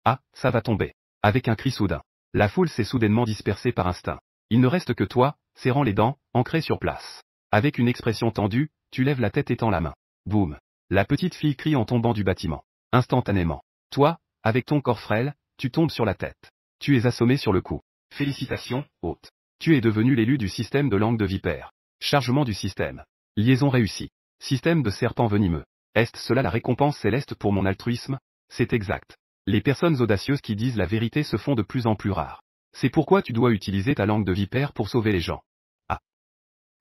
Ah, ça va tomber. Avec un cri soudain. La foule s'est soudainement dispersée par instinct. Il ne reste que toi, serrant les dents, ancré sur place. Avec une expression tendue, tu lèves la tête et tends la main. Boum. La petite fille crie en tombant du bâtiment. Instantanément. Toi, avec ton corps frêle, tu tombes sur la tête. Tu es assommé sur le coup. Félicitations, hôte. Tu es devenu l'élu du système de langue de vipère. Chargement du système. Liaison réussie. Système de serpent venimeux. Est-ce cela la récompense céleste pour mon altruisme? C'est exact. Les personnes audacieuses qui disent la vérité se font de plus en plus rares. C'est pourquoi tu dois utiliser ta langue de vipère pour sauver les gens. Ah.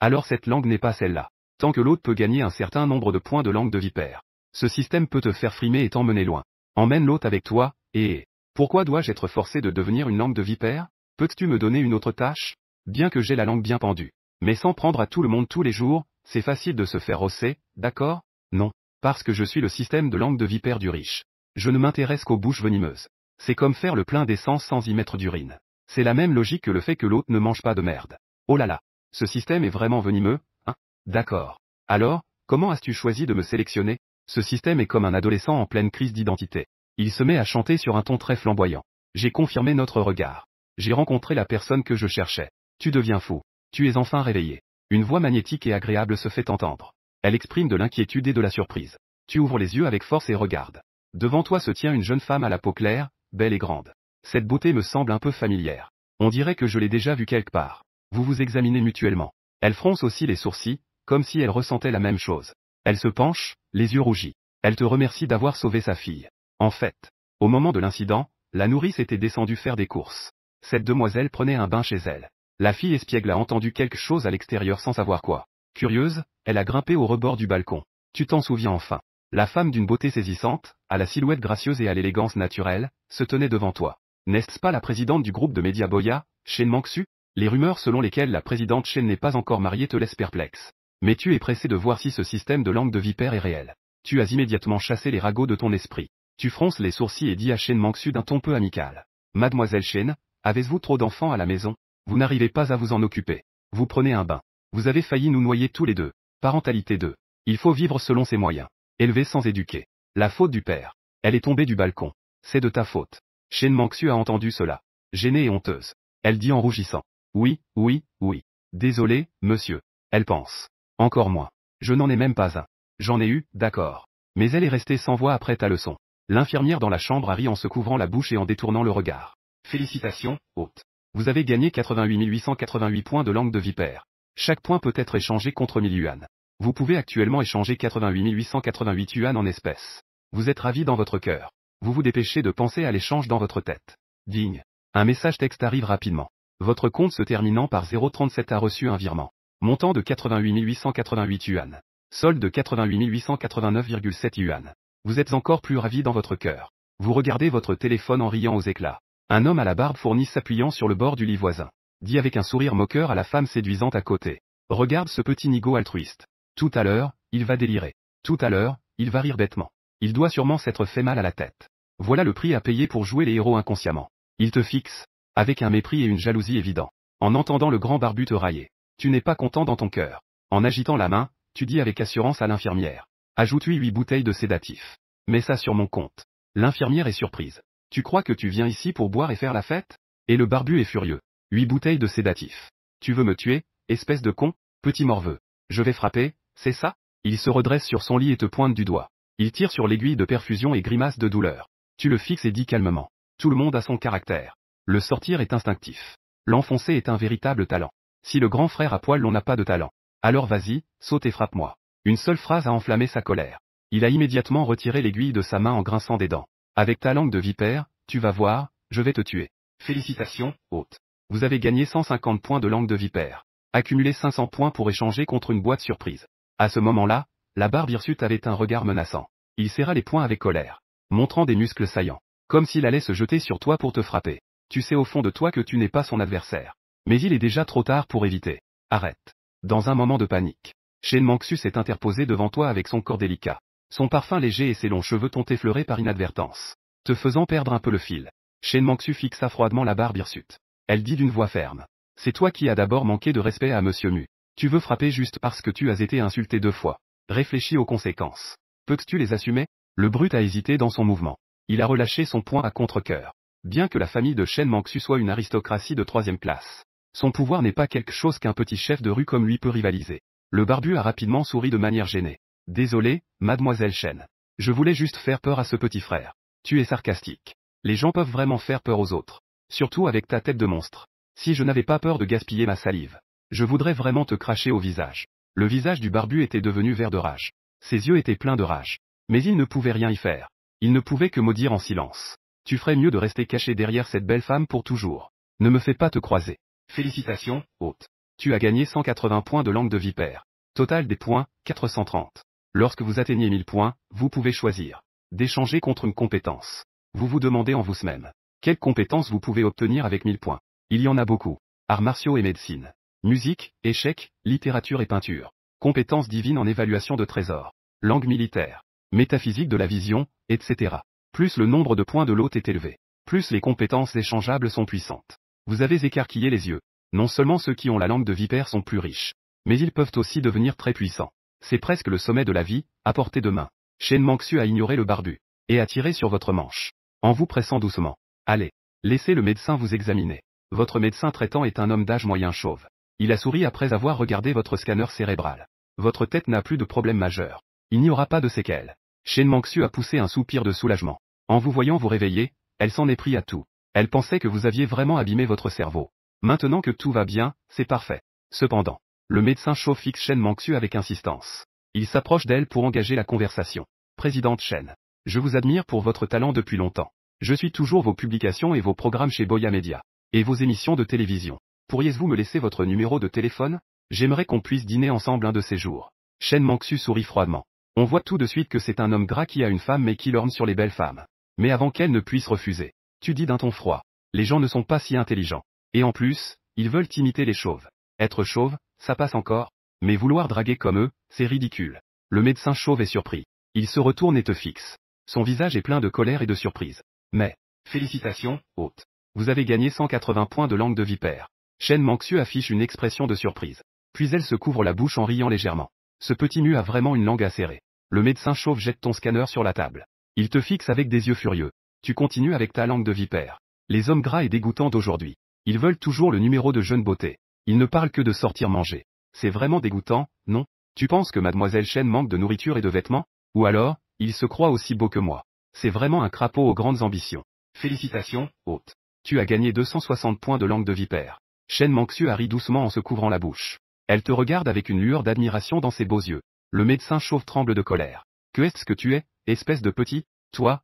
Alors cette langue n'est pas celle-là. Tant que l'autre peut gagner un certain nombre de points de langue de vipère. Ce système peut te faire frimer et t'emmener loin. Emmène l'autre avec toi, et... Pourquoi dois-je être forcé de devenir une langue de vipère? Peux-tu me donner une autre tâche? Bien que j'ai la langue bien pendue. Mais sans prendre à tout le monde tous les jours, c'est facile de se faire rosser, d'accord? Non. Parce que je suis le système de langue de vipère du riche. Je ne m'intéresse qu'aux bouches venimeuses. C'est comme faire le plein d'essence sans y mettre d'urine. C'est la même logique que le fait que l'autre ne mange pas de merde. Oh là là. Ce système est vraiment venimeux, hein? D'accord. Alors, comment as-tu choisi de me sélectionner? Ce système est comme un adolescent en pleine crise d'identité. Il se met à chanter sur un ton très flamboyant. J'ai confirmé notre regard. J'ai rencontré la personne que je cherchais. Tu deviens fou. Tu es enfin réveillé. Une voix magnétique et agréable se fait entendre. Elle exprime de l'inquiétude et de la surprise. Tu ouvres les yeux avec force et regardes. Devant toi se tient une jeune femme à la peau claire, belle et grande. Cette beauté me semble un peu familière. On dirait que je l'ai déjà vue quelque part. Vous vous examinez mutuellement. Elle fronce aussi les sourcils, comme si elle ressentait la même chose. Elle se penche, les yeux rougis. Elle te remercie d'avoir sauvé sa fille. En fait, au moment de l'incident, la nourrice était descendue faire des courses. Cette demoiselle prenait un bain chez elle. La fille espiègle a entendu quelque chose à l'extérieur sans savoir quoi. Curieuse, elle a grimpé au rebord du balcon. Tu t'en souviens enfin. La femme d'une beauté saisissante, à la silhouette gracieuse et à l'élégance naturelle, se tenait devant toi. N'est-ce pas la présidente du groupe de médias Boya, Chen Mangsu? Les rumeurs selon lesquelles la présidente Chen n'est pas encore mariée te laissent perplexe. Mais tu es pressé de voir si ce système de langue de vipère est réel. Tu as immédiatement chassé les ragots de ton esprit. Tu fronces les sourcils et dis à Chen Mangsu d'un ton peu amical. Mademoiselle Chen, avez-vous trop d'enfants à la maison? Vous n'arrivez pas à vous en occuper. Vous prenez un bain. Vous avez failli nous noyer tous les deux. Parentalité 2. Il faut vivre selon ses moyens. Élever sans éduquer. La faute du père. Elle est tombée du balcon. C'est de ta faute. Chen Mangsu a entendu cela. Gênée et honteuse. Elle dit en rougissant. Oui, oui, oui. Désolé, monsieur. Elle pense. Encore moins. Je n'en ai même pas un. J'en ai eu, d'accord. Mais elle est restée sans voix après ta leçon. L'infirmière dans la chambre a ri en se couvrant la bouche et en détournant le regard. Félicitations, hôte. Vous avez gagné 88 888 points de langue de vipère. Chaque point peut être échangé contre 1000 yuan. Vous pouvez actuellement échanger 88 888 yuan en espèces. Vous êtes ravi dans votre cœur. Vous vous dépêchez de penser à l'échange dans votre tête. Digne. Un message texte arrive rapidement. Votre compte se terminant par 037 a reçu un virement. Montant de 88 888 yuan. Solde de 88 889,7 yuan. Vous êtes encore plus ravi dans votre cœur. Vous regardez votre téléphone en riant aux éclats. Un homme à la barbe fournie s'appuyant sur le bord du lit voisin. Dit avec un sourire moqueur à la femme séduisante à côté. Regarde ce petit nigo altruiste. Tout à l'heure, il va délirer. Tout à l'heure, il va rire bêtement. Il doit sûrement s'être fait mal à la tête. Voilà le prix à payer pour jouer les héros inconsciemment. Il te fixe. Avec un mépris et une jalousie évidents. En entendant le grand barbu te railler. Tu n'es pas content dans ton cœur. En agitant la main, tu dis avec assurance à l'infirmière. Ajoute-lui 8 bouteilles de sédatif. Mets ça sur mon compte. L'infirmière est surprise. Tu crois que tu viens ici pour boire et faire la fête? Et le barbu est furieux. 8 bouteilles de sédatif. Tu veux me tuer, espèce de con, petit morveux. Je vais frapper, c'est ça? Il se redresse sur son lit et te pointe du doigt. Il tire sur l'aiguille de perfusion et grimace de douleur. Tu le fixes et dis calmement. Tout le monde a son caractère. Le sortir est instinctif. L'enfoncer est un véritable talent. Si le grand frère à poil l'on n'a pas de talent. Alors vas-y, saute et frappe-moi. Une seule phrase a enflammé sa colère. Il a immédiatement retiré l'aiguille de sa main en grinçant des dents. Avec ta langue de vipère, tu vas voir, je vais te tuer. Félicitations, hôte. Vous avez gagné 150 points de langue de vipère. Accumulez 500 points pour échanger contre une boîte surprise. À ce moment-là, la barbe hirsute avait un regard menaçant. Il serra les poings avec colère, montrant des muscles saillants, comme s'il allait se jeter sur toi pour te frapper. Tu sais au fond de toi que tu n'es pas son adversaire. Mais il est déjà trop tard pour éviter. Arrête. Dans un moment de panique, Chen Mangsu s'est interposé devant toi avec son corps délicat. Son parfum léger et ses longs cheveux t'ont effleuré par inadvertance, te faisant perdre un peu le fil. Chen Mangsu fixa froidement la barbe hirsute. Elle dit d'une voix ferme. C'est toi qui as d'abord manqué de respect à Monsieur Mu. Tu veux frapper juste parce que tu as été insulté 2 fois. Réfléchis aux conséquences. Peux-tu les assumer? Le brute a hésité dans son mouvement. Il a relâché son poing à contre-cœur. Bien que la famille de Shen Mangxu soit une aristocratie de 3e classe, son pouvoir n'est pas quelque chose qu'un petit chef de rue comme lui peut rivaliser. Le barbu a rapidement souri de manière gênée. Désolé, mademoiselle Shen. Je voulais juste faire peur à ce petit frère. Tu es sarcastique. Les gens peuvent vraiment faire peur aux autres. Surtout avec ta tête de monstre. Si je n'avais pas peur de gaspiller ma salive, je voudrais vraiment te cracher au visage. Le visage du barbu était devenu vert de rage. Ses yeux étaient pleins de rage. Mais il ne pouvait rien y faire. Il ne pouvait que maudire en silence. Tu ferais mieux de rester caché derrière cette belle femme pour toujours. Ne me fais pas te croiser. Félicitations, hôte. Tu as gagné 180 points de langue de vipère. Total des points, 430. Lorsque vous atteignez 1000 points, vous pouvez choisir d'échanger contre une compétence. Vous vous demandez en vous-même, quelle compétence vous pouvez obtenir avec 1000 points. Il y en a beaucoup. Arts martiaux et médecine. Musique, échecs, littérature et peinture. Compétences divines en évaluation de trésors. Langue militaire. Métaphysique de la vision, etc. Plus le nombre de points de l'hôte est élevé, plus les compétences échangeables sont puissantes. Vous avez écarquillé les yeux. Non seulement ceux qui ont la langue de vipère sont plus riches, mais ils peuvent aussi devenir très puissants. C'est presque le sommet de la vie, à portée de main. Shen Mangxu a ignoré le barbu, et a tiré sur votre manche, en vous pressant doucement. Allez, laissez le médecin vous examiner. Votre médecin traitant est un homme d'âge moyen chauve. Il a souri après avoir regardé votre scanner cérébral. Votre tête n'a plus de problème majeur. Il n'y aura pas de séquelles. Shen Mangxu a poussé un soupir de soulagement. En vous voyant vous réveiller, elle s'en est pris à tout. Elle pensait que vous aviez vraiment abîmé votre cerveau. Maintenant que tout va bien, c'est parfait. Cependant, le médecin chauve fixe Shen Mangxu avec insistance. Il s'approche d'elle pour engager la conversation. Présidente Shen, je vous admire pour votre talent depuis longtemps. Je suis toujours vos publications et vos programmes chez Boya Media. Et vos émissions de télévision. Pourriez-vous me laisser votre numéro de téléphone? J'aimerais qu'on puisse dîner ensemble un de ces jours. Shen Mangxu sourit froidement. On voit tout de suite que c'est un homme gras qui a une femme mais qui lorgne sur les belles femmes. Mais avant qu'elle ne puisse refuser, tu dis d'un ton froid. Les gens ne sont pas si intelligents. Et en plus, ils veulent imiter les chauves. Être chauve, ça passe encore. Mais vouloir draguer comme eux, c'est ridicule. Le médecin chauve est surpris. Il se retourne et te fixe. Son visage est plein de colère et de surprise. Mais, félicitations, hôte. Vous avez gagné 180 points de langue de vipère. Shen Mangxu affiche une expression de surprise. Puis elle se couvre la bouche en riant légèrement. Ce petit mu a vraiment une langue acérée. Le médecin chauve jette ton scanner sur la table. Il te fixe avec des yeux furieux. Tu continues avec ta langue de vipère. Les hommes gras et dégoûtants d'aujourd'hui. Ils veulent toujours le numéro de jeune beauté. Ils ne parlent que de sortir manger. C'est vraiment dégoûtant, non? Tu penses que mademoiselle Shen manque de nourriture et de vêtements? Ou alors, il se croit aussi beau que moi. C'est vraiment un crapaud aux grandes ambitions. Félicitations, hôte. Tu as gagné 260 points de langue de vipère. Shen Mangxu a ri doucement en se couvrant la bouche. Elle te regarde avec une lueur d'admiration dans ses beaux yeux. Le médecin chauve tremble de colère. Que est-ce que tu es, espèce de petit? Toi.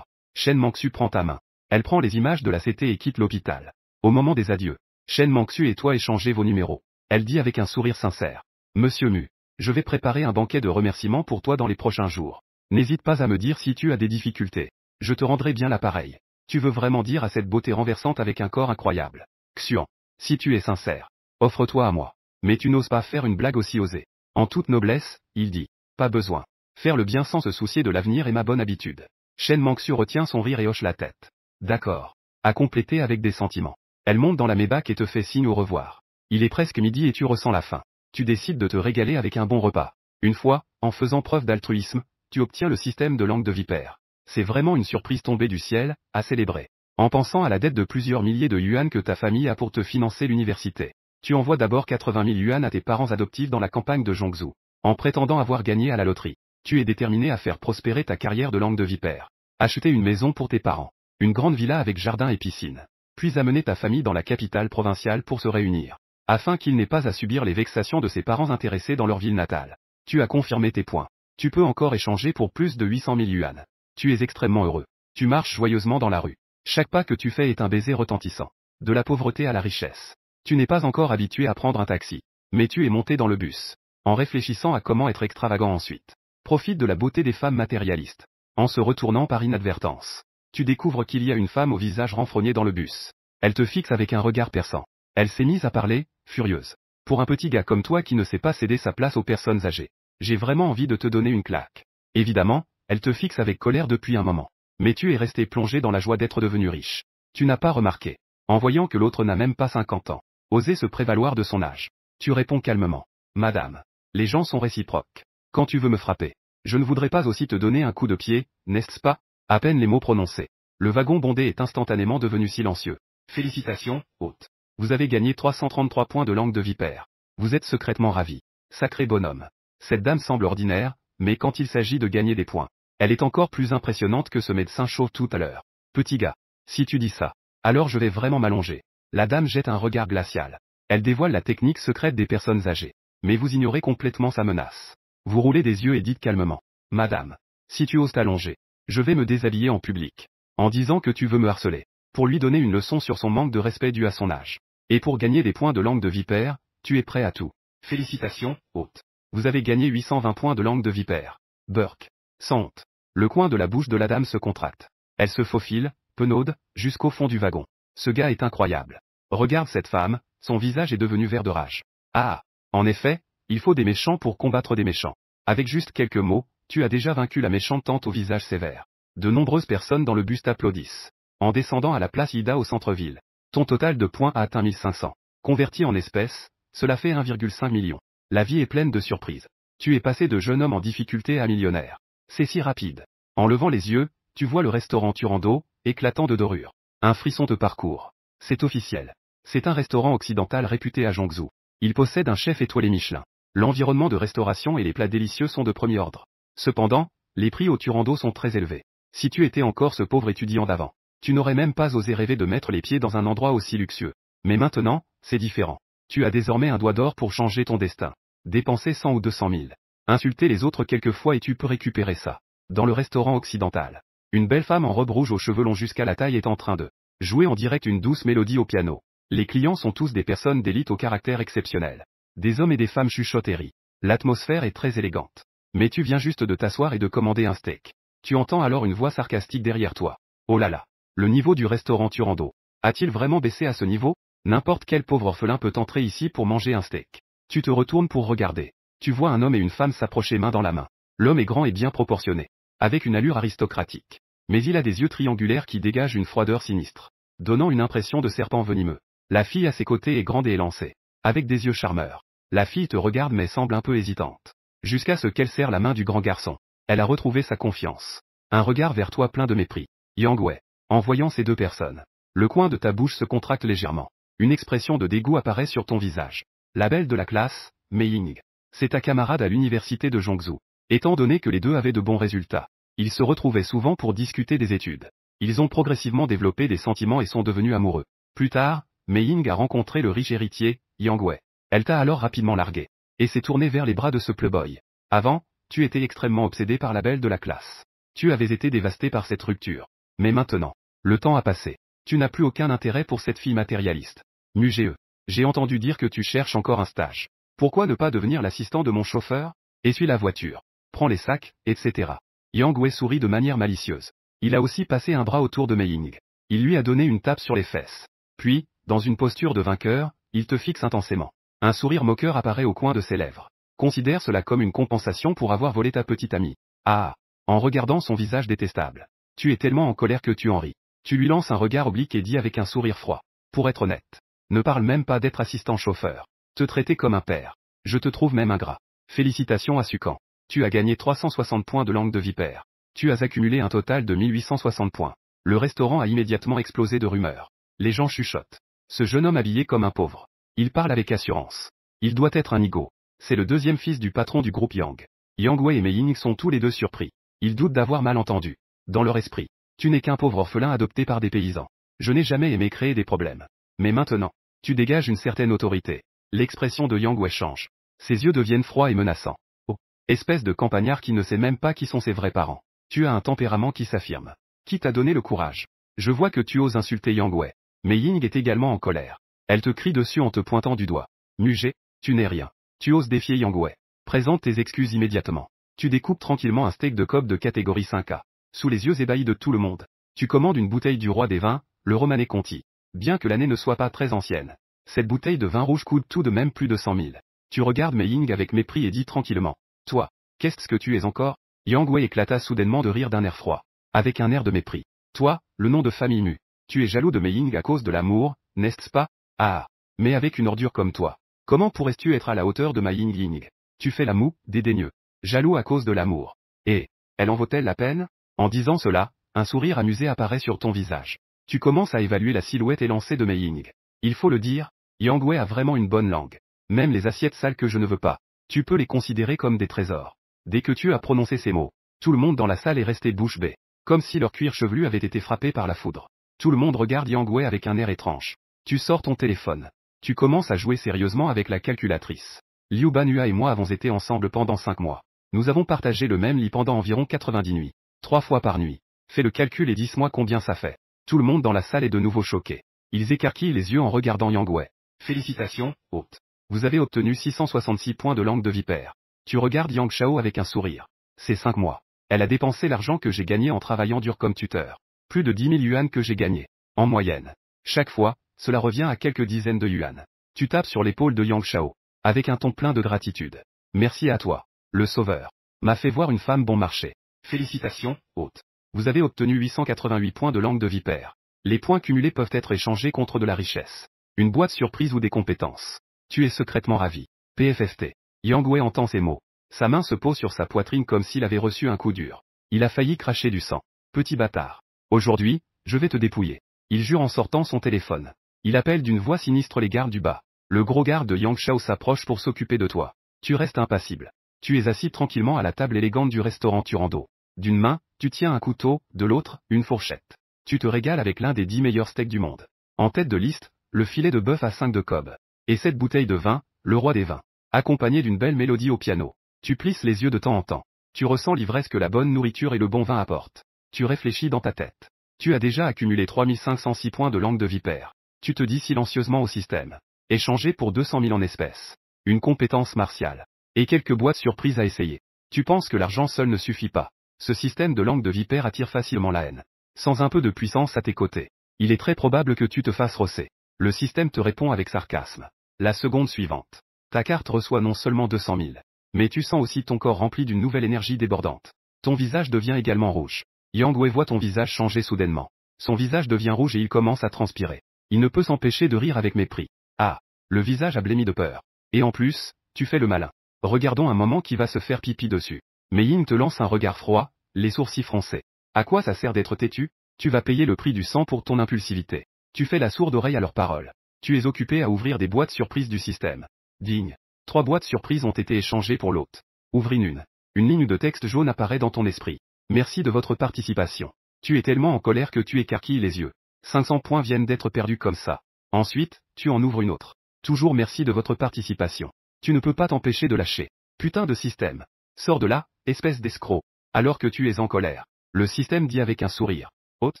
Shen Mangxu prend ta main. Elle prend les images de la CT et quitte l'hôpital. Au moment des adieux, Shen Mangxu et toi échangez vos numéros. Elle dit avec un sourire sincère. Monsieur Mu, je vais préparer un banquet de remerciements pour toi dans les prochains jours. N'hésite pas à me dire si tu as des difficultés. Je te rendrai bien l'appareil. Tu veux vraiment dire à cette beauté renversante avec un corps incroyable. Xuan, si tu es sincère, offre-toi à moi. Mais tu n'oses pas faire une blague aussi osée. En toute noblesse, il dit. Pas besoin. Faire le bien sans se soucier de l'avenir est ma bonne habitude. Shen Mangxu retient son rire et hoche la tête. D'accord. À compléter avec des sentiments. Elle monte dans la Maybach et te fait signe au revoir. Il est presque midi et tu ressens la faim. Tu décides de te régaler avec un bon repas. Une fois, en faisant preuve d'altruisme, tu obtiens le système de langue de vipère. C'est vraiment une surprise tombée du ciel, à célébrer. En pensant à la dette de plusieurs milliers de yuan que ta famille a pour te financer l'université. Tu envoies d'abord 80 000 yuan à tes parents adoptifs dans la campagne de Zhongzhou. En prétendant avoir gagné à la loterie. Tu es déterminé à faire prospérer ta carrière de langue de vipère. Acheter une maison pour tes parents. Une grande villa avec jardin et piscine. Puis amener ta famille dans la capitale provinciale pour se réunir. Afin qu'ils n'aient pas à subir les vexations de ses parents intéressés dans leur ville natale. Tu as confirmé tes points. Tu peux encore échanger pour plus de 800 000 yuan. Tu es extrêmement heureux. Tu marches joyeusement dans la rue. Chaque pas que tu fais est un baiser retentissant. De la pauvreté à la richesse. Tu n'es pas encore habitué à prendre un taxi. Mais tu es monté dans le bus. En réfléchissant à comment être extravagant ensuite. Profite de la beauté des femmes matérialistes. En se retournant par inadvertance. Tu découvres qu'il y a une femme au visage renfrogné dans le bus. Elle te fixe avec un regard perçant. Elle s'est mise à parler, furieuse. Pour un petit gars comme toi qui ne sait pas céder sa place aux personnes âgées. J'ai vraiment envie de te donner une claque. Évidemment, elle te fixe avec colère depuis un moment. Mais tu es resté plongé dans la joie d'être devenu riche. Tu n'as pas remarqué. En voyant que l'autre n'a même pas 50 ans. Oser se prévaloir de son âge. Tu réponds calmement. Madame. Les gens sont réciproques. Quand tu veux me frapper. Je ne voudrais pas aussi te donner un coup de pied, n'est-ce pas? À peine les mots prononcés. Le wagon bondé est instantanément devenu silencieux. Félicitations, hôte. Vous avez gagné 333 points de langue de vipère. Vous êtes secrètement ravi. Sacré bonhomme. Cette dame semble ordinaire, mais quand il s'agit de gagner des points, elle est encore plus impressionnante que ce médecin chauve tout à l'heure. Petit gars. Si tu dis ça, alors je vais vraiment m'allonger. La dame jette un regard glacial. Elle dévoile la technique secrète des personnes âgées. Mais vous ignorez complètement sa menace. Vous roulez des yeux et dites calmement. Madame. Si tu oses t'allonger, je vais me déshabiller en public. En disant que tu veux me harceler. Pour lui donner une leçon sur son manque de respect dû à son âge. Et pour gagner des points de langue de vipère, tu es prêt à tout. Félicitations, hôte. Vous avez gagné 820 points de langue de vipère. Burk. Sans honte. Le coin de la bouche de la dame se contracte. Elle se faufile, penaude, jusqu'au fond du wagon. Ce gars est incroyable. Regarde cette femme, son visage est devenu vert de rage. Ah. En effet, il faut des méchants pour combattre des méchants. Avec juste quelques mots, tu as déjà vaincu la méchante tante au visage sévère. De nombreuses personnes dans le bus t'applaudissent. En descendant à la place Ida au centre-ville. Ton total de points a atteint 1500. Converti en espèces, cela fait 1,5 million. La vie est pleine de surprises. Tu es passé de jeune homme en difficulté à millionnaire. C'est si rapide. En levant les yeux, tu vois le restaurant Turando, éclatant de dorure. Un frisson te parcourt. C'est officiel. C'est un restaurant occidental réputé à Zhongzhou. Il possède un chef étoilé Michelin. L'environnement de restauration et les plats délicieux sont de premier ordre. Cependant, les prix au Turando sont très élevés. Si tu étais encore ce pauvre étudiant d'avant, tu n'aurais même pas osé rêver de mettre les pieds dans un endroit aussi luxueux. Mais maintenant, c'est différent. Tu as désormais un doigt d'or pour changer ton destin. Dépenser 100 ou 200 000. Insulter les autres quelquefois et tu peux récupérer ça. Dans le restaurant occidental, une belle femme en robe rouge aux cheveux longs jusqu'à la taille est en train de jouer en direct une douce mélodie au piano. Les clients sont tous des personnes d'élite au caractère exceptionnel. Des hommes et des femmes chuchotent et rient. L'atmosphère est très élégante. Mais tu viens juste de t'asseoir et de commander un steak. Tu entends alors une voix sarcastique derrière toi. Oh là là. Le niveau du restaurant Turando. A-t-il vraiment baissé à ce niveau? N'importe quel pauvre orphelin peut entrer ici pour manger un steak. Tu te retournes pour regarder. Tu vois un homme et une femme s'approcher main dans la main. L'homme est grand et bien proportionné. Avec une allure aristocratique. Mais il a des yeux triangulaires qui dégagent une froideur sinistre. Donnant une impression de serpent venimeux. La fille à ses côtés est grande et élancée. Avec des yeux charmeurs. La fille te regarde mais semble un peu hésitante. Jusqu'à ce qu'elle serre la main du grand garçon. Elle a retrouvé sa confiance. Un regard vers toi plein de mépris. Yang Wei. En voyant ces deux personnes, le coin de ta bouche se contracte légèrement. Une expression de dégoût apparaît sur ton visage. La belle de la classe, Mei Ying. C'est ta camarade à l'université de Zhongzhou. Étant donné que les deux avaient de bons résultats, ils se retrouvaient souvent pour discuter des études. Ils ont progressivement développé des sentiments et sont devenus amoureux. Plus tard, Mei Ying a rencontré le riche héritier, Yang Wei. Elle t'a alors rapidement largué. Et s'est tournée vers les bras de ce playboy. Avant, tu étais extrêmement obsédé par la belle de la classe. Tu avais été dévasté par cette rupture. Mais maintenant, le temps a passé. Tu n'as plus aucun intérêt pour cette fille matérialiste. Mugeux. J'ai entendu dire que tu cherches encore un stage. Pourquoi ne pas devenir l'assistant de mon chauffeur? Essuie la voiture. Prends les sacs, etc. Yang Wei sourit de manière malicieuse. Il a aussi passé un bras autour de Mei Ying. Il lui a donné une tape sur les fesses. Puis, dans une posture de vainqueur, il te fixe intensément. Un sourire moqueur apparaît au coin de ses lèvres. Considère cela comme une compensation pour avoir volé ta petite amie. Ah. En regardant son visage détestable. Tu es tellement en colère que tu en ris. Tu lui lances un regard oblique et dis avec un sourire froid. Pour être honnête. Ne parle même pas d'être assistant chauffeur. Te traiter comme un père. Je te trouve même ingrat. Félicitations à Sukan. Tu as gagné 360 points de langue de vipère. Tu as accumulé un total de 1860 points. Le restaurant a immédiatement explosé de rumeurs. Les gens chuchotent. Ce jeune homme habillé comme un pauvre. Il parle avec assurance. Il doit être un nigo. C'est le deuxième fils du patron du groupe Yang. Yang Wei et Mei Ying sont tous les deux surpris. Ils doutent d'avoir mal entendu. Dans leur esprit. Tu n'es qu'un pauvre orphelin adopté par des paysans. Je n'ai jamais aimé créer des problèmes. Mais maintenant, tu dégages une certaine autorité. L'expression de Yang Wei change. Ses yeux deviennent froids et menaçants. Oh, espèce de campagnard qui ne sait même pas qui sont ses vrais parents. Tu as un tempérament qui s'affirme. Qui t'a donné le courage? Je vois que tu oses insulter Yang Wei. Mais Ying est également en colère. Elle te crie dessus en te pointant du doigt. Mugé, tu n'es rien. Tu oses défier Yang Wei. Présente tes excuses immédiatement. Tu découpes tranquillement un steak de Kobe de catégorie 5A. Sous les yeux ébahis de tout le monde. Tu commandes une bouteille du roi des vins, le Romanée Conti. Bien que l'année ne soit pas très ancienne. Cette bouteille de vin rouge coûte tout de même plus de 100 000. Tu regardes Mei Ying avec mépris et dis tranquillement. Toi, qu'est-ce que tu es encore? Yang Wei éclata soudainement de rire d'un air froid. Avec un air de mépris. Toi, le nom de famille Mu. Tu es jaloux de Mei Ying à cause de l'amour, n'est-ce pas? Ah. Mais avec une ordure comme toi. Comment pourrais-tu être à la hauteur de Mei Ying? Tu fais la moue, dédaigneux. Jaloux à cause de l'amour. Et, elle en vaut-elle la peine? En disant cela, un sourire amusé apparaît sur ton visage. Tu commences à évaluer la silhouette élancée de Mei Ying. Il faut le dire, Yang Wei a vraiment une bonne langue. Même les assiettes sales que je ne veux pas, tu peux les considérer comme des trésors. Dès que tu as prononcé ces mots, tout le monde dans la salle est resté bouche bée, comme si leur cuir chevelu avait été frappé par la foudre. Tout le monde regarde Yang Wei avec un air étrange. Tu sors ton téléphone. Tu commences à jouer sérieusement avec la calculatrice. Liu Banhua et moi avons été ensemble pendant 5 mois. Nous avons partagé le même lit pendant environ 90 nuits. 3 fois par nuit. Fais le calcul et dis-moi combien ça fait. Tout le monde dans la salle est de nouveau choqué. Ils écarquillent les yeux en regardant Yang Wei. Félicitations, hôte. Vous avez obtenu 666 points de langue de vipère. Tu regardes Yang Shao avec un sourire. C'est 5 mois. Elle a dépensé l'argent que j'ai gagné en travaillant dur comme tuteur. Plus de 10 000 yuan que j'ai gagné. En moyenne. Chaque fois, cela revient à quelques dizaines de yuan. Tu tapes sur l'épaule de Yang Shao. Avec un ton plein de gratitude. Merci à toi. Le sauveur. M'a fait voir une femme bon marché. Félicitations, hôte. Vous avez obtenu 888 points de langue de vipère. Les points cumulés peuvent être échangés contre de la richesse. Une boîte surprise ou des compétences. Tu es secrètement ravi. PFFT. Yang Wei entend ces mots. Sa main se pose sur sa poitrine comme s'il avait reçu un coup dur. Il a failli cracher du sang. Petit bâtard. Aujourd'hui, je vais te dépouiller. Il jure en sortant son téléphone. Il appelle d'une voix sinistre les gardes du bas. Le gros garde de Yang Shao s'approche pour s'occuper de toi. Tu restes impassible. Tu es assis tranquillement à la table élégante du restaurant Turando. D'une main, tu tiens un couteau, de l'autre, une fourchette. Tu te régales avec l'un des 10 meilleurs steaks du monde. En tête de liste, le filet de bœuf à 5 de Cobb. Et cette bouteille de vin, le roi des vins. Accompagné d'une belle mélodie au piano. Tu plisses les yeux de temps en temps. Tu ressens l'ivresse que la bonne nourriture et le bon vin apportent. Tu réfléchis dans ta tête. Tu as déjà accumulé 3506 points de langue de vipère. Tu te dis silencieusement au système. Échangé pour 200 000 en espèces. Une compétence martiale. Et quelques boîtes surprises à essayer. Tu penses que l'argent seul ne suffit pas. Ce système de langue de vipère attire facilement la haine. Sans un peu de puissance à tes côtés, il est très probable que tu te fasses rosser. Le système te répond avec sarcasme. La seconde suivante. Ta carte reçoit non seulement 200 000, mais tu sens aussi ton corps rempli d'une nouvelle énergie débordante. Ton visage devient également rouge. Yang Wei voit ton visage changer soudainement. Son visage devient rouge et il commence à transpirer. Il ne peut s'empêcher de rire avec mépris. Ah, le visage a blêmi de peur. Et en plus, tu fais le malin. Regardons un moment qui va se faire pipi dessus. Mei Ying te lance un regard froid, les sourcils froncés. À quoi ça sert d'être têtu? Tu vas payer le prix du sang pour ton impulsivité. Tu fais la sourde oreille à leurs paroles. Tu es occupé à ouvrir des boîtes surprises du système. Digne. 3 boîtes surprises ont été échangées pour l'hôte. Ouvre une. Une ligne de texte jaune apparaît dans ton esprit. Merci de votre participation. Tu es tellement en colère que tu écarquilles les yeux. 500 points viennent d'être perdus comme ça. Ensuite, tu en ouvres une autre. Toujours merci de votre participation. Tu ne peux pas t'empêcher de lâcher. Putain de système. Sors de là, espèce d'escroc. Alors que tu es en colère. Le système dit avec un sourire. Hôte?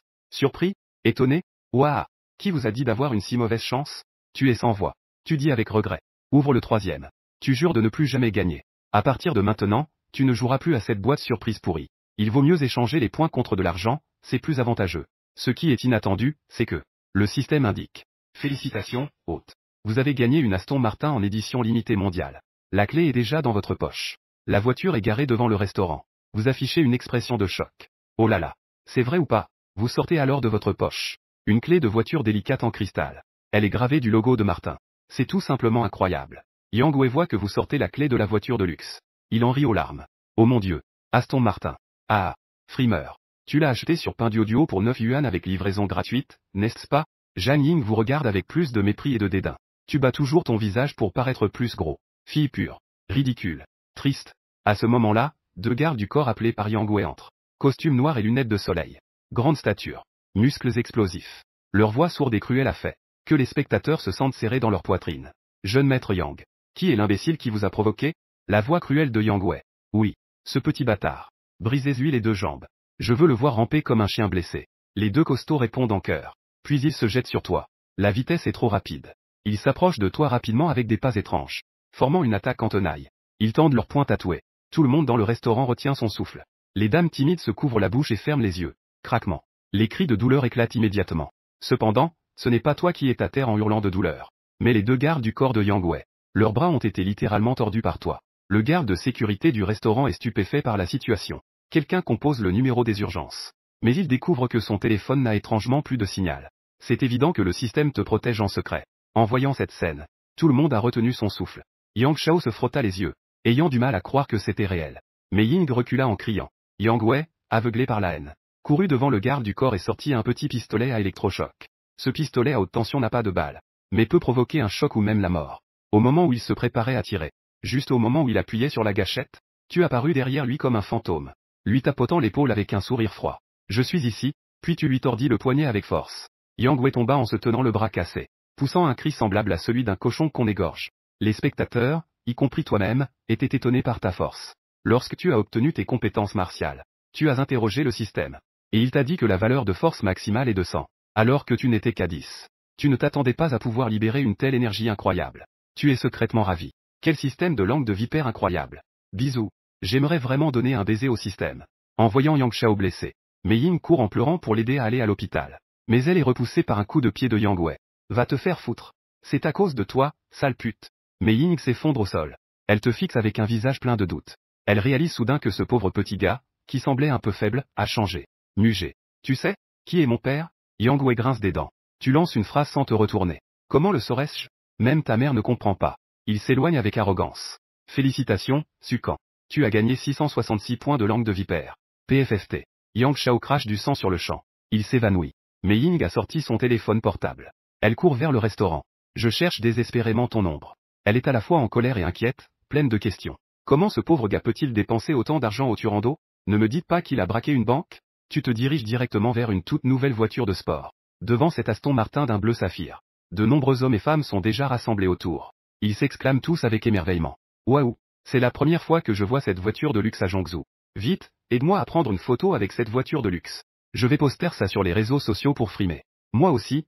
Surpris? Étonné? Ouah! Qui vous a dit d'avoir une si mauvaise chance? Tu es sans voix. Tu dis avec regret. Ouvre le 3e. Tu jures de ne plus jamais gagner. À partir de maintenant, tu ne joueras plus à cette boîte surprise pourrie. Il vaut mieux échanger les points contre de l'argent, c'est plus avantageux. Ce qui est inattendu, c'est que le système indique. Félicitations, hôte. Vous avez gagné une Aston Martin en édition limitée mondiale. La clé est déjà dans votre poche. La voiture est garée devant le restaurant. Vous affichez une expression de choc. Oh là là. C'est vrai ou pas? Vous sortez alors de votre poche une clé de voiture délicate en cristal. Elle est gravée du logo de Martin. C'est tout simplement incroyable. Yang Wei voit que vous sortez la clé de la voiture de luxe. Il en rit aux larmes. Oh mon Dieu. Aston Martin. Ah. Frimeur. Tu l'as acheté sur Pinduoduo pour 9 yuan avec livraison gratuite, n'est-ce pas? Zhang Ying vous regarde avec plus de mépris et de dédain. Tu bats toujours ton visage pour paraître plus gros. Fille pure. Ridicule. Triste. À ce moment-là, 2 gardes du corps appelés par Yang Wei entrent. Costume noir et lunettes de soleil. Grande stature. Muscles explosifs. Leur voix sourde et cruelle a fait que les spectateurs se sentent serrés dans leur poitrine. Jeune maître Yang. Qui est l'imbécile qui vous a provoqué? La voix cruelle de Yang Wei. Oui. Ce petit bâtard. Brisez-lui les 2 jambes. Je veux le voir ramper comme un chien blessé. Les 2 costauds répondent en chœur. Puis ils se jettent sur toi. La vitesse est trop rapide. Ils s'approchent de toi rapidement avec des pas étranges. Formant une attaque en tenaille. Ils tendent leurs poings tatoués. Tout le monde dans le restaurant retient son souffle. Les dames timides se couvrent la bouche et ferment les yeux. Craquement. Les cris de douleur éclatent immédiatement. Cependant, ce n'est pas toi qui es à terre en hurlant de douleur. Mais les 2 gardes du corps de Yang Wei. Leurs bras ont été littéralement tordus par toi. Le garde de sécurité du restaurant est stupéfait par la situation. Quelqu'un compose le numéro des urgences. Mais il découvre que son téléphone n'a étrangement plus de signal. C'est évident que le système te protège en secret. En voyant cette scène, tout le monde a retenu son souffle. Yang Shao se frotta les yeux, ayant du mal à croire que c'était réel. Mais Ying recula en criant. Yang Wei, aveuglé par la haine. courut devant le garde du corps et sortit un petit pistolet à électrochoc. Ce pistolet à haute tension n'a pas de balle, mais peut provoquer un choc ou même la mort. Au moment où il se préparait à tirer, juste au moment où il appuyait sur la gâchette, tu apparus derrière lui comme un fantôme, lui tapotant l'épaule avec un sourire froid. Je suis ici, puis tu lui tordis le poignet avec force. Yang Wei tomba en se tenant le bras cassé, poussant un cri semblable à celui d'un cochon qu'on égorge. Les spectateurs, y compris toi-même, étaient étonnés par ta force. Lorsque tu as obtenu tes compétences martiales, tu as interrogé le système. Et il t'a dit que la valeur de force maximale est de 100, alors que tu n'étais qu'à 10. Tu ne t'attendais pas à pouvoir libérer une telle énergie incroyable. Tu es secrètement ravi. Quel système de langue de vipère incroyable. Bisous. J'aimerais vraiment donner un baiser au système. En voyant Yang Shao blessé, Mei Ying court en pleurant pour l'aider à aller à l'hôpital. Mais elle est repoussée par un coup de pied de Yang Wei. Va te faire foutre. C'est à cause de toi, sale pute. Mei Ying s'effondre au sol. Elle te fixe avec un visage plein de doute. Elle réalise soudain que ce pauvre petit gars, qui semblait un peu faible, a changé. Mugé. Tu sais, qui est mon père? Yang Wei grince des dents. Tu lances une phrase sans te retourner. Comment le saurais-je? Même ta mère ne comprend pas. Il s'éloigne avec arrogance. Félicitations, Sukan. Tu as gagné 666 points de langue de vipère. PFFT. Yang Shao crache du sang sur le champ. Il s'évanouit. Mei Ying a sorti son téléphone portable. Elle court vers le restaurant. Je cherche désespérément ton ombre. Elle est à la fois en colère et inquiète, pleine de questions. Comment ce pauvre gars peut-il dépenser autant d'argent au Turando? Ne me dites pas qu'il a braqué une banque? Tu te diriges directement vers une toute nouvelle voiture de sport. Devant cet Aston Martin d'un bleu saphir. De nombreux hommes et femmes sont déjà rassemblés autour. Ils s'exclament tous avec émerveillement. Waouh! C'est la première fois que je vois cette voiture de luxe à Zhangzhou. Vite, aide-moi à prendre une photo avec cette voiture de luxe. Je vais poster ça sur les réseaux sociaux pour frimer. Moi aussi,